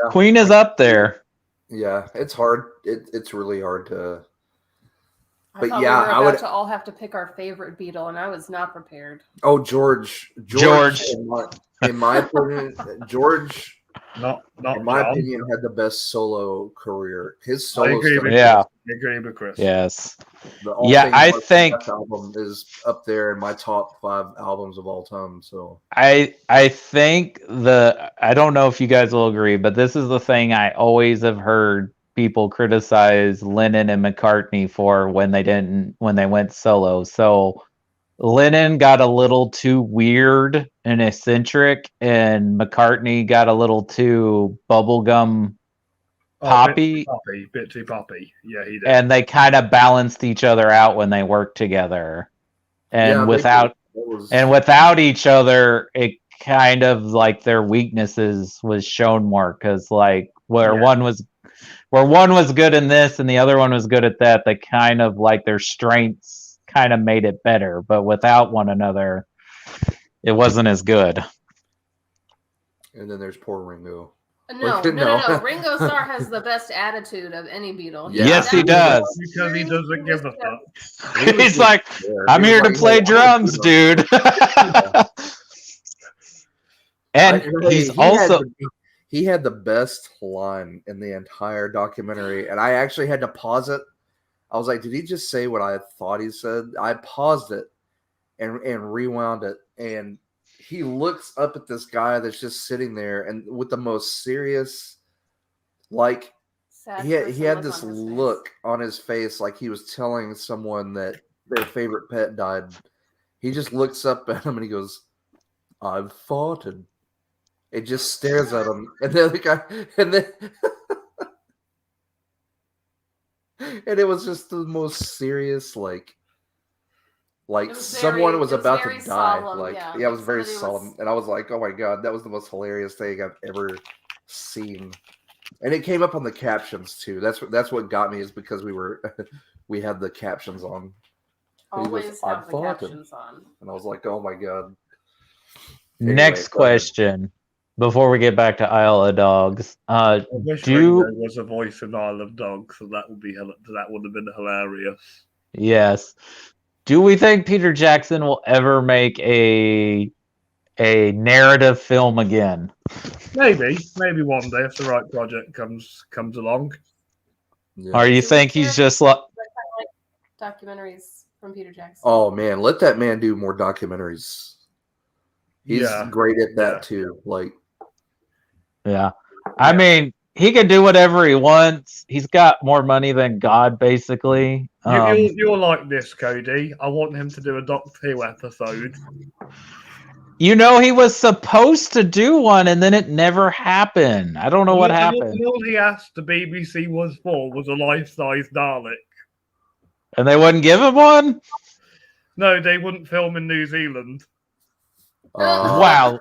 Queen is up there. Yeah, it's hard. It's really hard to. But we were about to all have to pick our favorite Beatle, and I was not prepared. Oh, George. In my opinion, George. Not in my opinion, had the best solo career. His solo. I agree with Chris. Yes. I think album is up there in my top 5 albums of all time. So I think I don't know if you guys will agree, but this is the thing I always have heard people criticize Lennon and McCartney for when they went solo. So Lennon got a little too weird and eccentric, and McCartney got a little too bubblegum poppy. Bit too poppy. Yeah, he did. And they kind of balanced each other out when they worked together. And without each other, it kind of like their weaknesses was shown more, because like one was where one was good in this and the other one was good at that. They kind of like their strengths kind of made it better, but without one another, it wasn't as good. And then there's poor Ringo. No. Ringo Starr has the best attitude of any Beatle. Yeah. Yes, he does. Because he doesn't give a fuck. He's like, I'm here to play drums, dude. And he had the best line in the entire documentary, and I actually had to pause it. I was like, did he just say what I thought he said? I paused it and rewound it, and he looks up at this guy that's just sitting there and with the most serious, like, he had this look on his face like he was telling someone that their favorite pet died. He just looks up at him and he goes, I've farted. It just stares at him. And then the guy, and it was just the most serious, like someone was about to die. Solemn, it was very solemn. And I was like, oh my God, that was the most hilarious thing I've ever seen. And it came up on the captions too. That's what got me, is because we had the captions on. Always have the captions on. And I was like, oh my God. Next question. Before we get back to Isle of Dogs, I wish Ringo was a voice in Isle of Dogs, so that would have been hilarious. Yes. Do we think Peter Jackson will ever make a narrative film again? Maybe one day if the right project comes along. Yeah. Or you think he's just like documentaries from Peter Jackson? Oh man, let that man do more documentaries. He's great at that too. I mean, he can do whatever he wants. He's got more money than God, basically. You're like this, Cody. I want him to do a Doctor Who episode. You know, he was supposed to do one, and then it never happened. I don't know what happened. All he asked the BBC was a life-size Dalek. And they wouldn't give him one? No, they wouldn't film in New Zealand. Wow.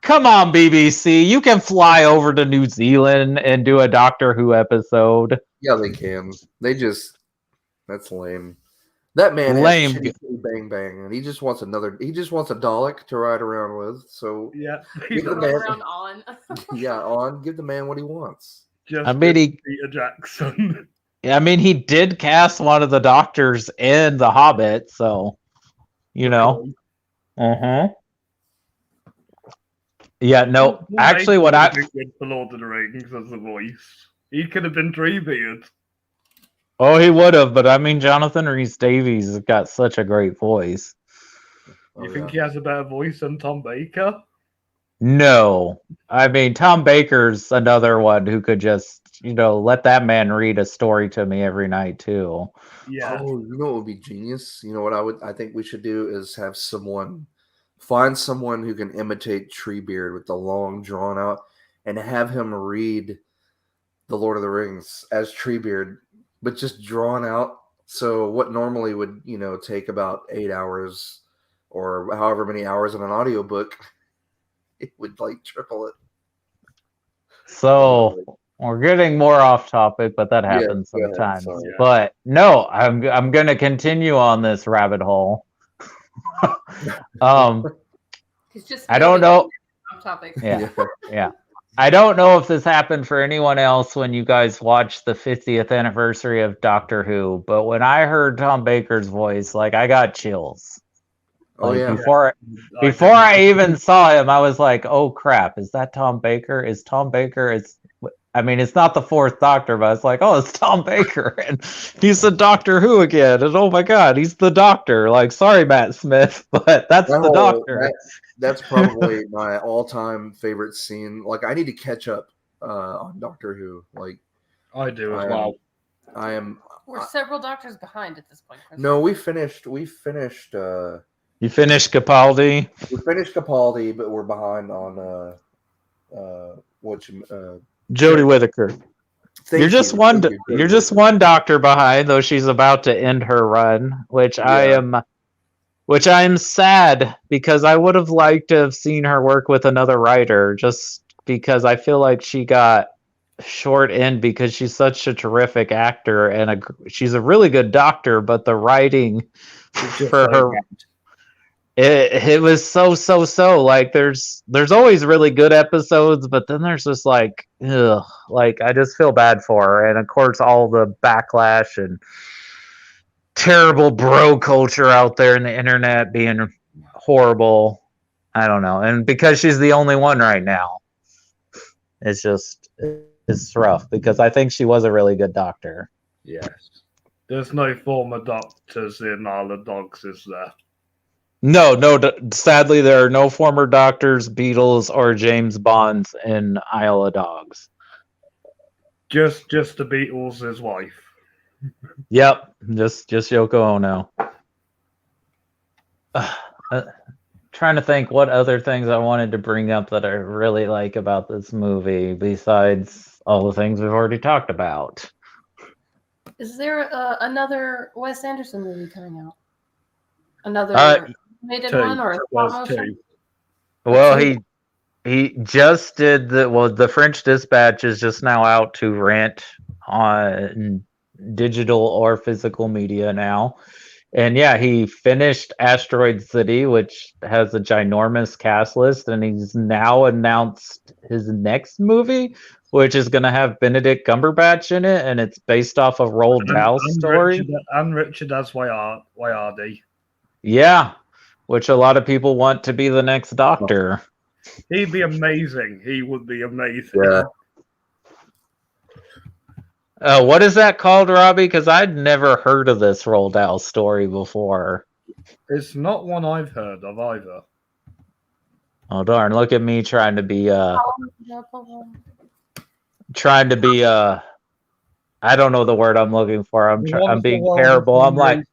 Come on, BBC. You can fly over to New Zealand and do a Doctor Who episode. Yeah, they can. That's lame. That man lame. Has Bang Bang, and he just wants a Dalek to ride around with. So yeah, give the man on. Give the man what he wants. Peter Jackson. I mean, he did cast one of the Doctors in The Hobbit, so you know. Yeah, no. Actually, what I good for Lord of the Rings as the voice, he could have been Treebeard. Oh, he would have, but I mean, Jonathan Rhys-Davies has got such a great voice. You think he has a better voice than Tom Baker? No, I mean, Tom Baker's another one who could just, let that man read a story to me every night too. Yeah. Oh, you know what would be genius? You know what I think we should do is have find someone who can imitate Treebeard with the long drawn out, and have him read The Lord of the Rings as Treebeard, but just drawn out. So what normally would, take about 8 hours or however many hours in an audiobook, it would triple it. So we're getting more off topic, but that happens sometimes. But no, I'm going to continue on this rabbit hole. I don't know. Topic. Yeah. I don't know if this happened for anyone else when you guys watched the 50th anniversary of Doctor Who, but when I heard Tom Baker's voice, I got chills. Before I even saw him, I was like, "Oh crap! Is that Tom Baker? Is Tom Baker? It's not the fourth Doctor, but it's like, oh, it's Tom Baker, and he's the Doctor Who again, and oh my God, he's the Doctor. Sorry, Matt Smith, but that's the Doctor." That's probably my all-time favorite scene. I need to catch up on Doctor Who. I do as well. I am. We're several Doctors behind at this point, Chris. No, we finished. You finished Capaldi. We finished Capaldi, but we're behind on Jodie Whittaker. You're just one Doctor behind, though she's about to end her run, which I am sad, because I would have liked to have seen her work with another writer, just because I feel like she got short end because she's such a terrific actor and she's a really good doctor, but the writing for her, it was so like there's always really good episodes, but then there's just like, ugh, like I just feel bad for her, and of course all the backlash and terrible bro culture out there in the internet being horrible. I don't know, and because she's the only one right now, it's rough because I think she was a really good doctor. Yes. There's no former doctors in Isle of Dogs, is there? No, sadly, there are no former doctors, Beatles, or James Bonds in Isle of Dogs. Just the Beatles' wife. Yep, just Yoko Ono. Trying to think what other things I wanted to bring up that I really like about this movie besides all the things we've already talked about. Is there another Wes Anderson movie coming out? Another animated two. one or a stop motion? Two. Well, he just did the French Dispatch is just now out to rent on digital or physical media now. And yeah, he finished Asteroid City, which has a ginormous cast list, and he's now announced his next movie, which is going to have Benedict Cumberbatch in it, and it's based off a Roald Dahl story. And Richard Ayoade. Yeah, which a lot of people want to be the next Doctor. He'd be amazing. He would be amazing. Yeah. What is that called, Robbie? Because I'd never heard of this Roald Dahl story before. It's not one I've heard of either. Oh darn! Look at me trying to be I don't know the word I'm looking for. I'm being terrible. I'm like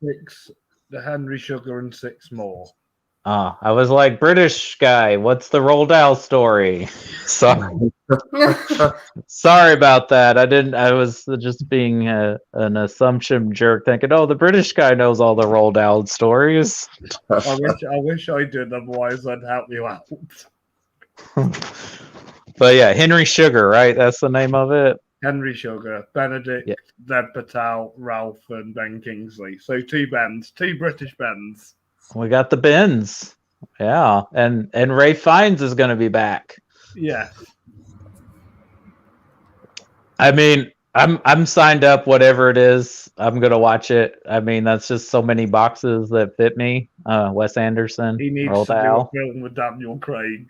the Henry Sugar and 6 more. I was like, British guy, what's the Roald Dahl story? Sorry. Sorry about that. I was just being an assumption jerk, thinking, oh, the British guy knows all the Roald Dahl stories. I wish I did, otherwise I'd help you out. But yeah, Henry Sugar, right? That's the name of it. Henry Sugar, Benedict, Zed Patel, Ralph, and Ben Kingsley. So 2 Bens, 2 British Bens. We got the Bens. Yeah. And Ray Fiennes is going to be back. Yeah. I mean, I'm signed up, whatever it is. I'm going to watch it. I mean, that's just so many boxes that fit me. Wes Anderson. He needs Roald to Dahl. do a film with Daniel Craig.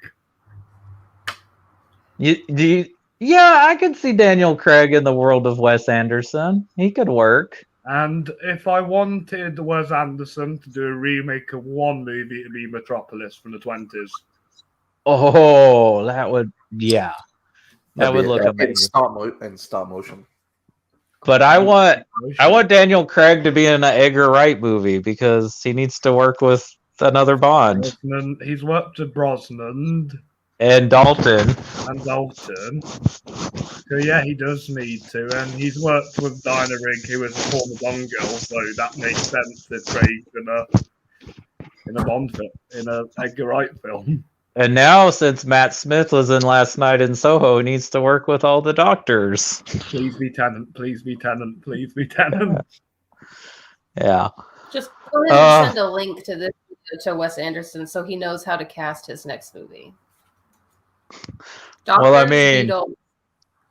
Yeah, I could see Daniel Craig in the world of Wes Anderson. He could work. And if I wanted Wes Anderson to do a remake of one movie, it'd be Metropolis from the 20s. Oh, that would, yeah. That would look amazing. In stop motion. But I want Daniel Craig to be in an Edgar Wright movie because he needs to work with another Bond. He's worked with Brosnan. And Dalton. So yeah, he does need to, and he's worked with Dinah Rigg, who is a former Bond girl, so that makes sense that Craig's in a Bond film, in a Edgar Wright film. And now, since Matt Smith was in Last Night in Soho, he needs to work with all the doctors. Please be Tennant, please be Tennant, please be Tennant. Yeah. Just go ahead and send a link to this to Wes Anderson so he knows how to cast his next movie. Well, I mean,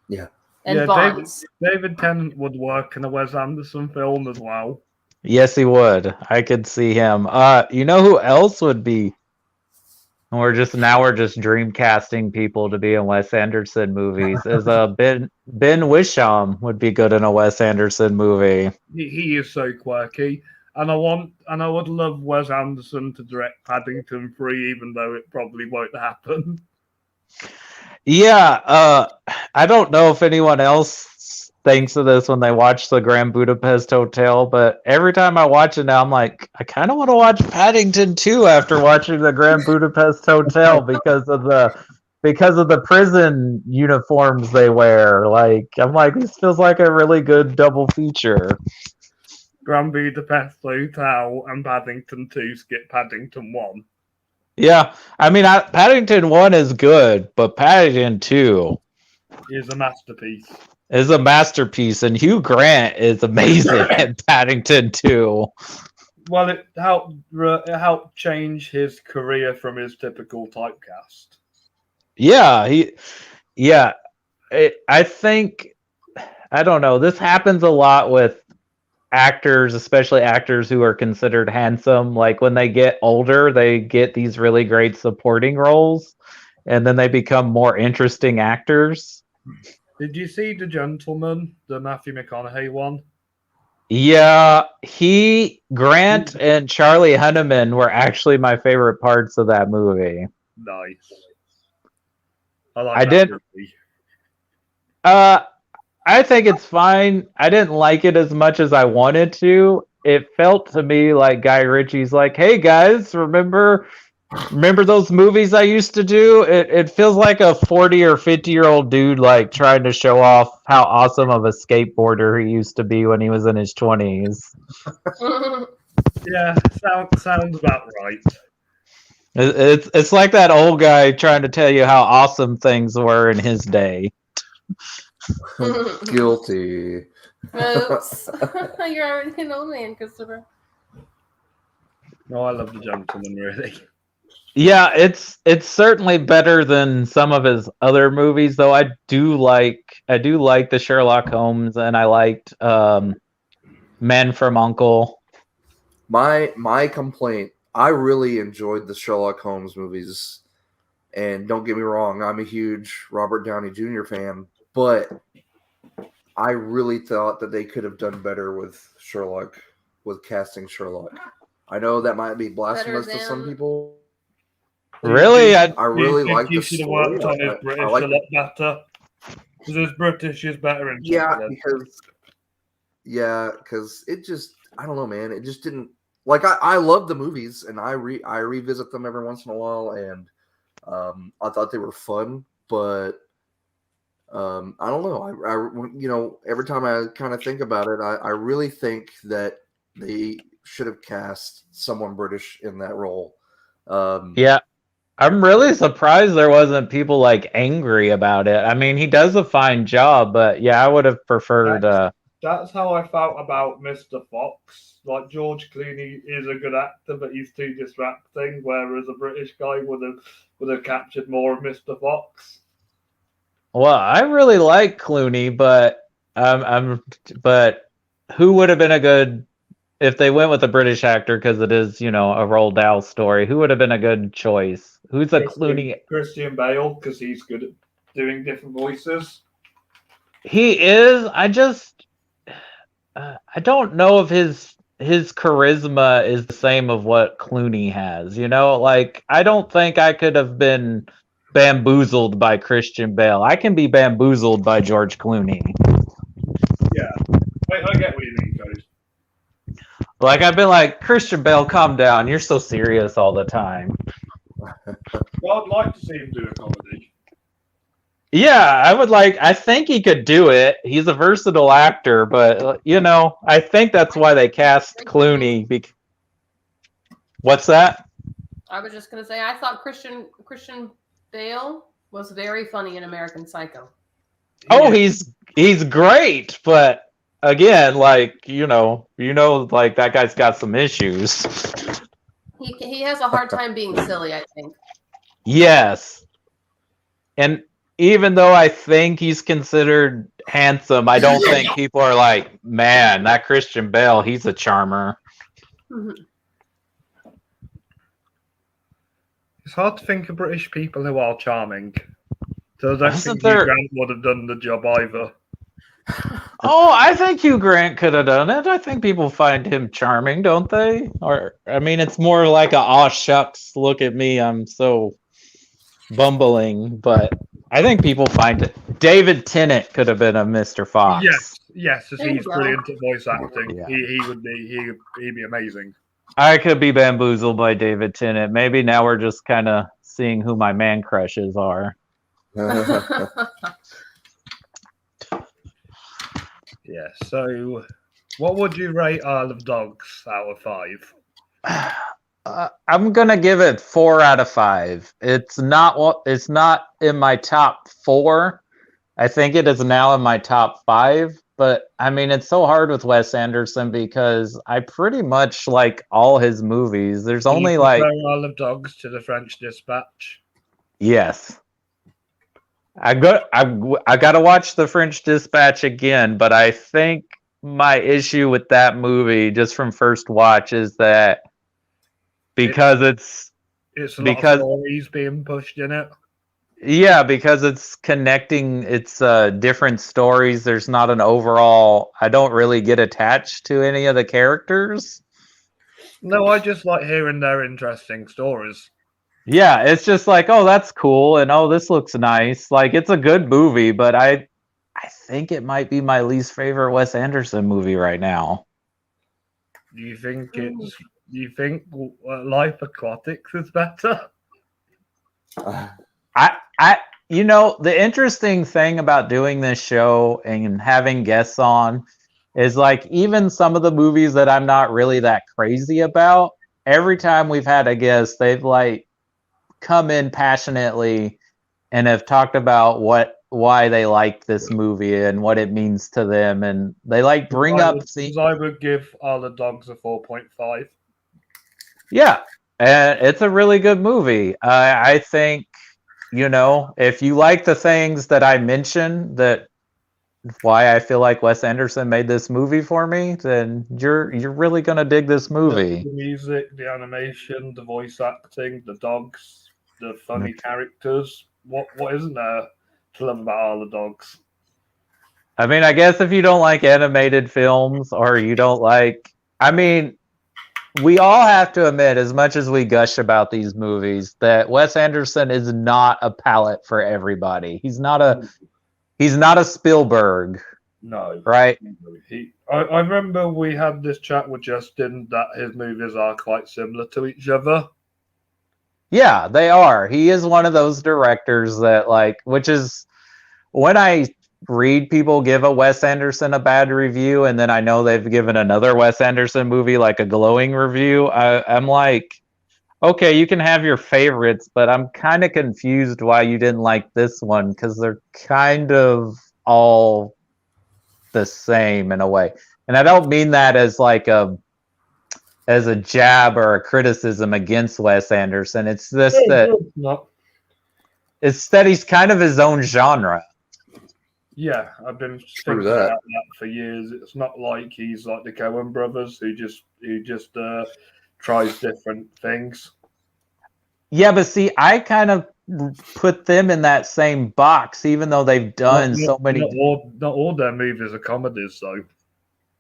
yeah. And Bonds. David Tennant would work in a Wes Anderson film as well. Yes, he would. I could see him. You know who else would be? We're just dream casting people to be in Wes Anderson movies. Is Ben Wisham would be good in a Wes Anderson movie. He is so quirky. And I would love Wes Anderson to direct Paddington 3, even though it probably won't happen. Yeah, I don't know if anyone else thinks of this when they watch the Grand Budapest Hotel, but every time I watch it now, I'm like, I kind of want to watch Paddington 2 after watching the Grand Budapest Hotel because of the prison uniforms they wear. Like, I'm like, this feels like a really good double feature. Grand Budapest Hotel and Paddington 2 skip Paddington 1. Yeah, I mean, Paddington 1 is good, but Paddington 2, is a masterpiece. Is a masterpiece, and Hugh Grant is amazing in Paddington 2. Well, it helped change his career from his typical typecast. Yeah, I think, I don't know. This happens a lot with actors, especially actors who are considered handsome. Like when they get older, they get these really great supporting roles, and then they become more interesting actors. Did you see The Gentleman, the Matthew McConaughey one? Yeah, Grant and Charlie Hunnam were actually my favorite parts of that movie. Nice. I like I that did. movie. I think it's fine. I didn't like it as much as I wanted to. It felt to me like Guy Ritchie's like, "Hey guys, remember those movies I used to do?" It feels like a 40 or 50-year-old dude like trying to show off how awesome of a skateboarder he used to be when he was in his 20s. Yeah, sounds about right. It's like that old guy trying to tell you how awesome things were in his day. Guilty. Oops. You're already an old man, Christopher. No, I love The Gentleman, really. Yeah, it's certainly better than some of his other movies, though. I do like the Sherlock Holmes, and I liked Men from U.N.C.L.E. My complaint, I really enjoyed the Sherlock Holmes movies. And don't get me wrong, I'm a huge Robert Downey Jr. fan, but I really thought that they could have done better with Sherlock, with casting Sherlock. I know that might be blasphemous to some people. Really? I really think like he the should have story. worked on his British I like a lot better. Because his British is better in Scotland. because it just, I don't know, man. It just didn't, like, I love the movies, and I revisit them every once in a while, and I thought they were fun, but I don't know. Every time I kind of think about it, I really think that they should have cast someone British in that role. Yeah. I'm really surprised there wasn't people like angry about it. I mean, he does a fine job, but yeah, I would have preferred. That's how I felt about Mr. Fox. Like, George Clooney is a good actor, but he's too distracting. Whereas a British guy would have captured more of Mr. Fox. Well, I really like Clooney, but but who would have been a good, if they went with a British actor, because it is, a Roald Dahl story? Who would have been a good choice? Who's a Clooney? Christian Bale, because he's good at doing different voices. He is. I don't know if his charisma is the same of what Clooney has. Like, I don't think I could have been bamboozled by Christian Bale. I can be bamboozled by George Clooney. Yeah, I get what you mean, Cody. Like, I've been like, Christian Bale, calm down. You're so serious all the time. Well, I'd like to see him do a comedy. Yeah, I think he could do it. He's a versatile actor, but I think that's why they cast Clooney. What's that? I was just gonna say I thought Christian Bale was very funny in American Psycho. Oh, he's great, but again, like like that guy's got some issues. He has a hard time being silly, I think. Yes, and even though I think he's considered handsome, I don't think people are like, man, that Christian Bale, he's a charmer. Mm-hmm. It's hard to think of British people who are charming. So I don't Isn't think there- Hugh Grant would have done the job either. Oh, I think Hugh Grant could have done it. I think people find him charming, don't they? Or, I mean, it's more like a aw shucks, look at me, I'm so bumbling, but I think people find it. David Tennant could have been a Mr. Fox. Yes, as There you he's go. brilliant at voice acting. Yeah. He'd be amazing. I could be bamboozled by David Tennant. Maybe now we're just kind of seeing who my man crushes are. Yeah. So, what would you rate Isle of Dogs out of 5? I'm gonna give it 4 out of 5. It's not in my top 4, I think it is now in my top 5. But I mean, it's so hard with Wes Anderson because I pretty much like all his movies. There's Do you only prefer like, Isle of Dogs to The French Dispatch? yes. I got to watch The French Dispatch again, but I think my issue with that movie just from first watch is that because It's a lot of because stories being pushed in it. yeah, because it's connecting it's different stories. There's not an overall, I don't really get attached to any of the characters. No, I just like hearing their interesting stories. Yeah, it's just like, oh, that's cool, and oh, this looks nice. Like, it's a good movie, but I think it might be my least favorite Wes Anderson movie right now. Do you think Life Aquatics is better? The interesting thing about doing this show and having guests on is like even some of the movies that I'm not really that crazy about, every time we've had a guest, they've like come in passionately and have talked about why they like this movie and what it means to them, and they like bring up I would give Isle of Dogs a 4.5. Yeah, and it's a really good movie. I think, if you like the things that I mentioned, that why I feel like Wes Anderson made this movie for me, then you're really gonna dig this movie. The music, the animation, the voice acting, the dogs, the funny characters. What isn't there to love about Isle of Dogs? I mean, I guess if you don't like animated films or you don't like, I mean, we all have to admit, as much as we gush about these movies, that Wes Anderson is not a palette for everybody. He's not a Spielberg. No. Right? I remember we had this chat with Justin that his movies are quite similar to each other. Yeah, they are. He is one of those directors that, like, which is when I read people give a Wes Anderson a bad review and then I know they've given another Wes Anderson movie like a glowing review, I'm like, okay, you can have your favorites, but I'm kind of confused why you didn't like this one, because they're kind of all the same in a way. And I don't mean that as like a jab or a criticism against Wes Anderson. It's just it's that he's kind of his own genre. Yeah, I've been thinking about that for years. It's not like he's like the Coen brothers who just tries different things. Yeah, but see, I kind of put them in that same box, even though they've done so many. Not all their movies are comedies, though.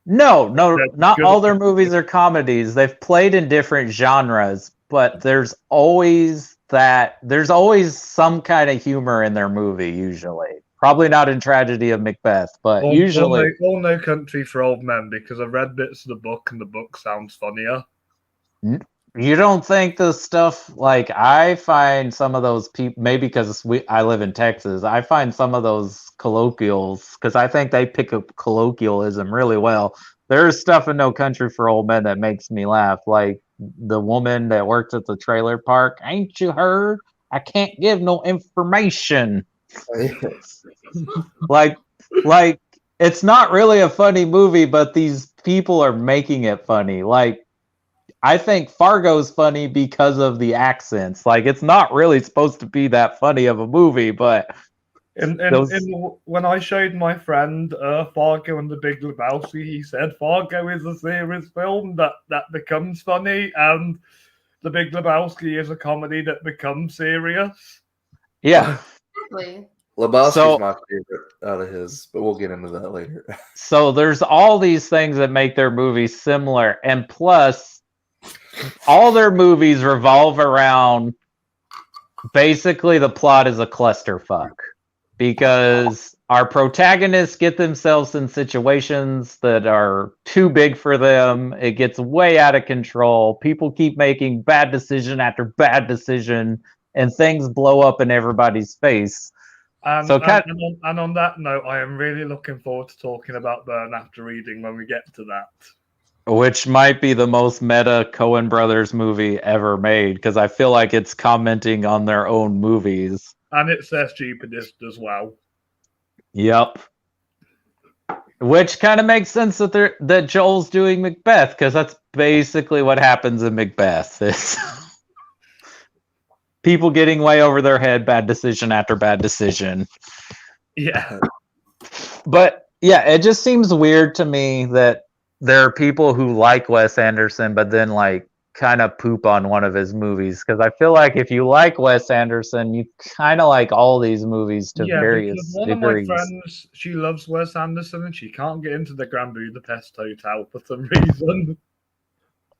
No, not all their movies are comedies. They've played in different genres, but there's always some kind of humor in their movie, usually. Probably not in Tragedy of Macbeth, but usually. All No Country for Old Men, because I've read bits of the book and the book sounds funnier. You don't think the stuff, like, I find some of those people, maybe because I live in Texas, I find some of those colloquials, because I think they pick up colloquialism really well. There's stuff in No Country for Old Men that makes me laugh, like the woman that works at the trailer park. Ain't you heard? I can't give no information. like it's not really a funny movie, but these people are making it funny. Like, I think Fargo's funny because of the accents. Like, it's not really supposed to be that funny of a movie, but when I showed my friend Fargo and the Big Lebowski, he said Fargo is a serious film that becomes funny, and the Big Lebowski is a comedy that becomes serious. Yeah. Lebowski's my favorite out of his, but we'll get into that later. So there's all these things that make their movies similar, and plus, all their movies revolve around basically the plot is a clusterfuck, because our protagonists get themselves in situations that are too big for them. It gets way out of control. People keep making bad decision after bad decision, and things blow up in everybody's face. And on that note, I am really looking forward to talking about Burn After Reading when we get to that. Which might be the most meta Coen Brothers movie ever made, because I feel like it's commenting on their own movies. And it's their stupidest as well. Yep. Which kind of makes sense that Joel's doing Macbeth, because that's basically what happens in Macbeth. It's people getting way over their head, bad decision after bad decision. Yeah. But yeah, it just seems weird to me that there are people who like Wes Anderson, but then like kind of poop on one of his movies. Because I feel like if you like Wes Anderson, you kind of like all these movies to Yeah, because various one degrees. of my friends, she loves Wes Anderson and she can't get into the Grand Budapest Hotel for some reason.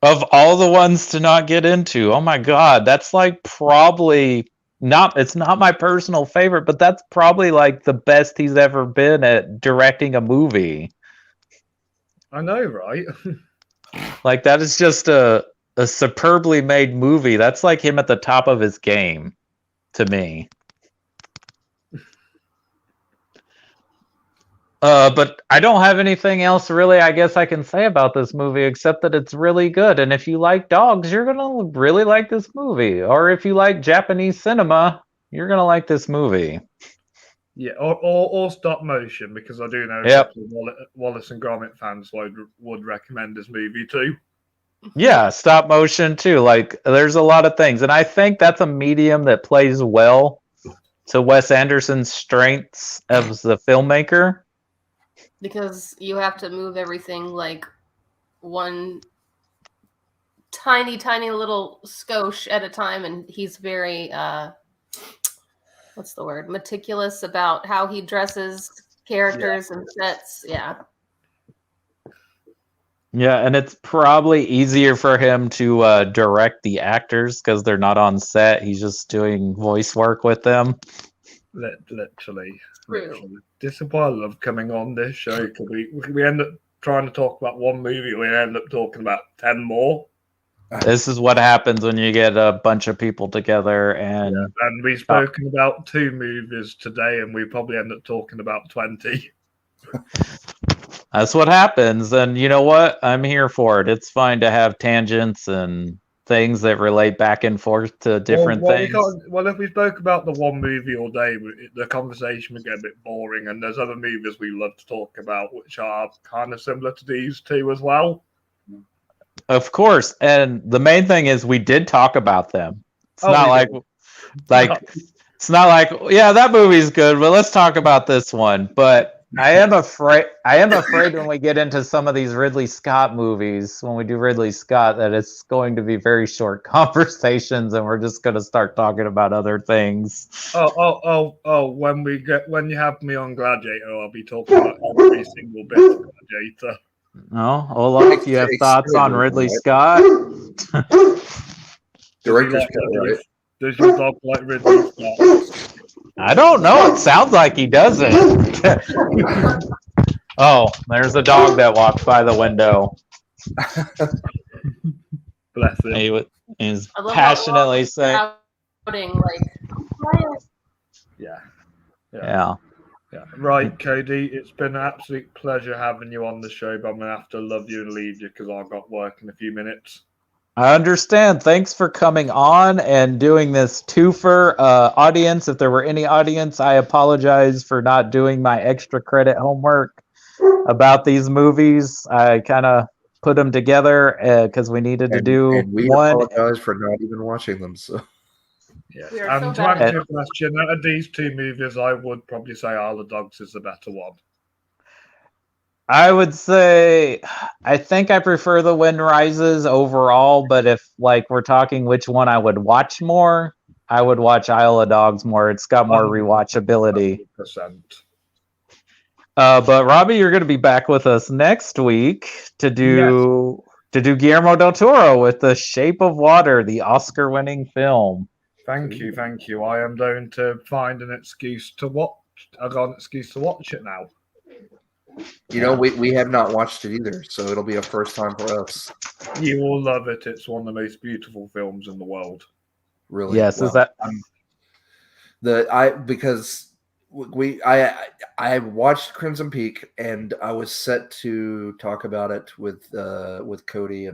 Of all the ones to not get into, oh my god, that's like probably not, it's not my personal favorite, but that's probably like the best he's ever been at directing a movie. I know, right? Like that is just a superbly made movie. That's like him at the top of his game to me. But I don't have anything else really I guess I can say about this movie except that it's really good. And if you like dogs, you're going to really like this movie. Or if you like Japanese cinema, you're going to like this movie. Yeah, or stop motion, because I do know a Yep. couple of Wallace and Gromit fans would recommend this movie too. Yeah, stop motion too. Like there's a lot of things. And I think that's a medium that plays well to Wes Anderson's strengths as the filmmaker. Because you have to move everything like one tiny little skosh at a time, and he's very what's the word, meticulous about how he dresses characters and sets. Yeah, and it's probably easier for him to direct the actors because they're not on set. He's just doing voice work with them. Literally. This is why I love coming on this show, because we end up trying to talk about one movie, we end up talking about 10 more. This is what happens when you get a bunch of people together. And we've spoken about 2 movies today, and we probably end up talking about 20. That's what happens. And you know what? I'm here for it. It's fine to have tangents and things that relate back and forth to different things. If we spoke about the one movie all day, the conversation would get a bit boring, and there's other movies we love to talk about which are kind of similar to these 2 as well. Of course. And the main thing is we did talk about them. It's not like it's not like, yeah, that movie's good, but let's talk about this one. But I am afraid when we get into some of these Ridley Scott movies, when we do Ridley Scott, that it's going to be very short conversations and we're just going to start talking about other things. When you have me on Gladiator, I'll be talking about every single bit of Gladiator. No, Olaf, you have thoughts on Ridley Scott? Director's cut, right? Does your dog like Ridley Scott? I don't know. It sounds like he doesn't. Oh, there's a dog that walked by the window. Bless him. He's passionately saying, Yeah. Right, Cody, it's been an absolute pleasure having you on the show, but I'm going to have to love you and leave you because I've got work in a few minutes. I understand. Thanks for coming on and doing this twofer. Audience, if there were any audience, I apologize for not doing my extra credit homework about these movies. I kind of put them together because we needed to do and we one. apologize for not even watching them. So. Yes. And to answer your question, out of these 2 movies, I would probably say Isle of Dogs is the better one. I would say I think I prefer The Wind Rises overall, but if like we're talking which one I would watch more, I would watch Isle of Dogs more. It's got more rewatchability. 100%. But Robbie, you're going to be back with us next week to do Guillermo del Toro with The Shape of Water, the Oscar-winning film. Thank you. I am going to find an excuse to watch. I got an excuse to watch it now. You know, we have not watched it either, so it'll be a first time for us. You will love it. It's one of the most beautiful films in the world. Really? Yes, well, is that I watched Crimson Peak and I was set to talk about it with Cody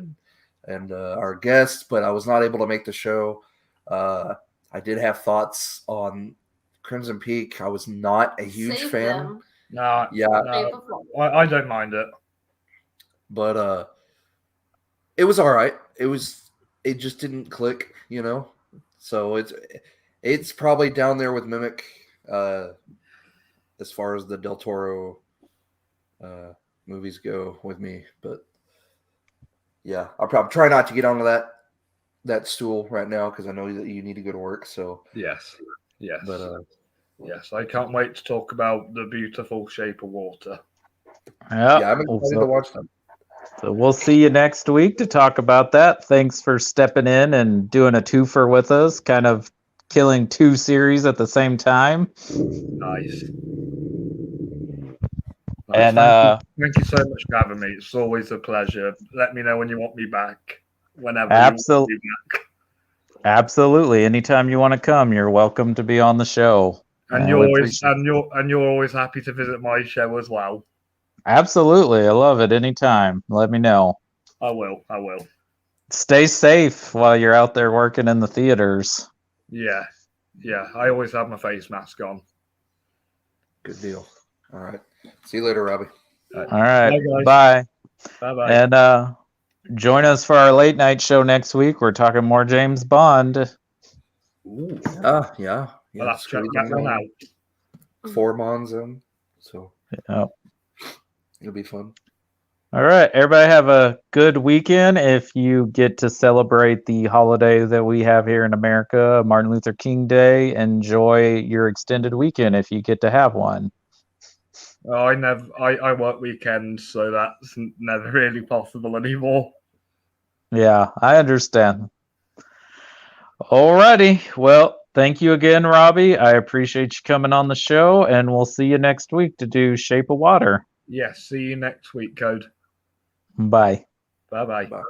and our guest, but I was not able to make the show. I did have thoughts on Crimson Peak. I was not a huge fan. No, Yeah, Shape of Water. I don't mind it. but it was all right. It just didn't click, So it's probably down there with Mimic as far as the Del Toro movies go with me. But yeah, I'll probably try not to get onto that stool right now because I know that you need to go to work. So Yes. but Yes, I can't wait to talk about the beautiful Shape of Water. yeah, I'm excited to watch them. So we'll see you next week to talk about that. Thanks for stepping in and doing a twofer with us, kind of killing two series at the same time. Nice. And Thank you so much for having me. It's always a pleasure. Let me know when you want me back. Whenever Absolutely. you want me back. Absolutely. Anytime you want to come, you're welcome to be on the show. And you're always happy to visit my show as well. Absolutely. I love it. Anytime. Let me know. I will. Stay safe while you're out there working in the theaters. Yeah. I always have my face mask on. Good deal. All right. See you later, Robbie. All right. Bye. Bye. Bye. And join us for our late night show next week. We're talking more James Bond. Ooh. Yeah. I'll have to check that one out. 4 Bonds in. So Yep. it'll be fun. All right. Everybody have a good weekend. If you get to celebrate the holiday that we have here in America, Martin Luther King Day, enjoy your extended weekend if you get to have one. Oh, I work weekends, so that's never really possible anymore. Yeah, I understand. Alrighty. Well, thank you again, Robbie. I appreciate you coming on the show, and we'll see you next week to do Shape of Water. Yes, see you next week, Code. Bye. Bye-bye. Bye.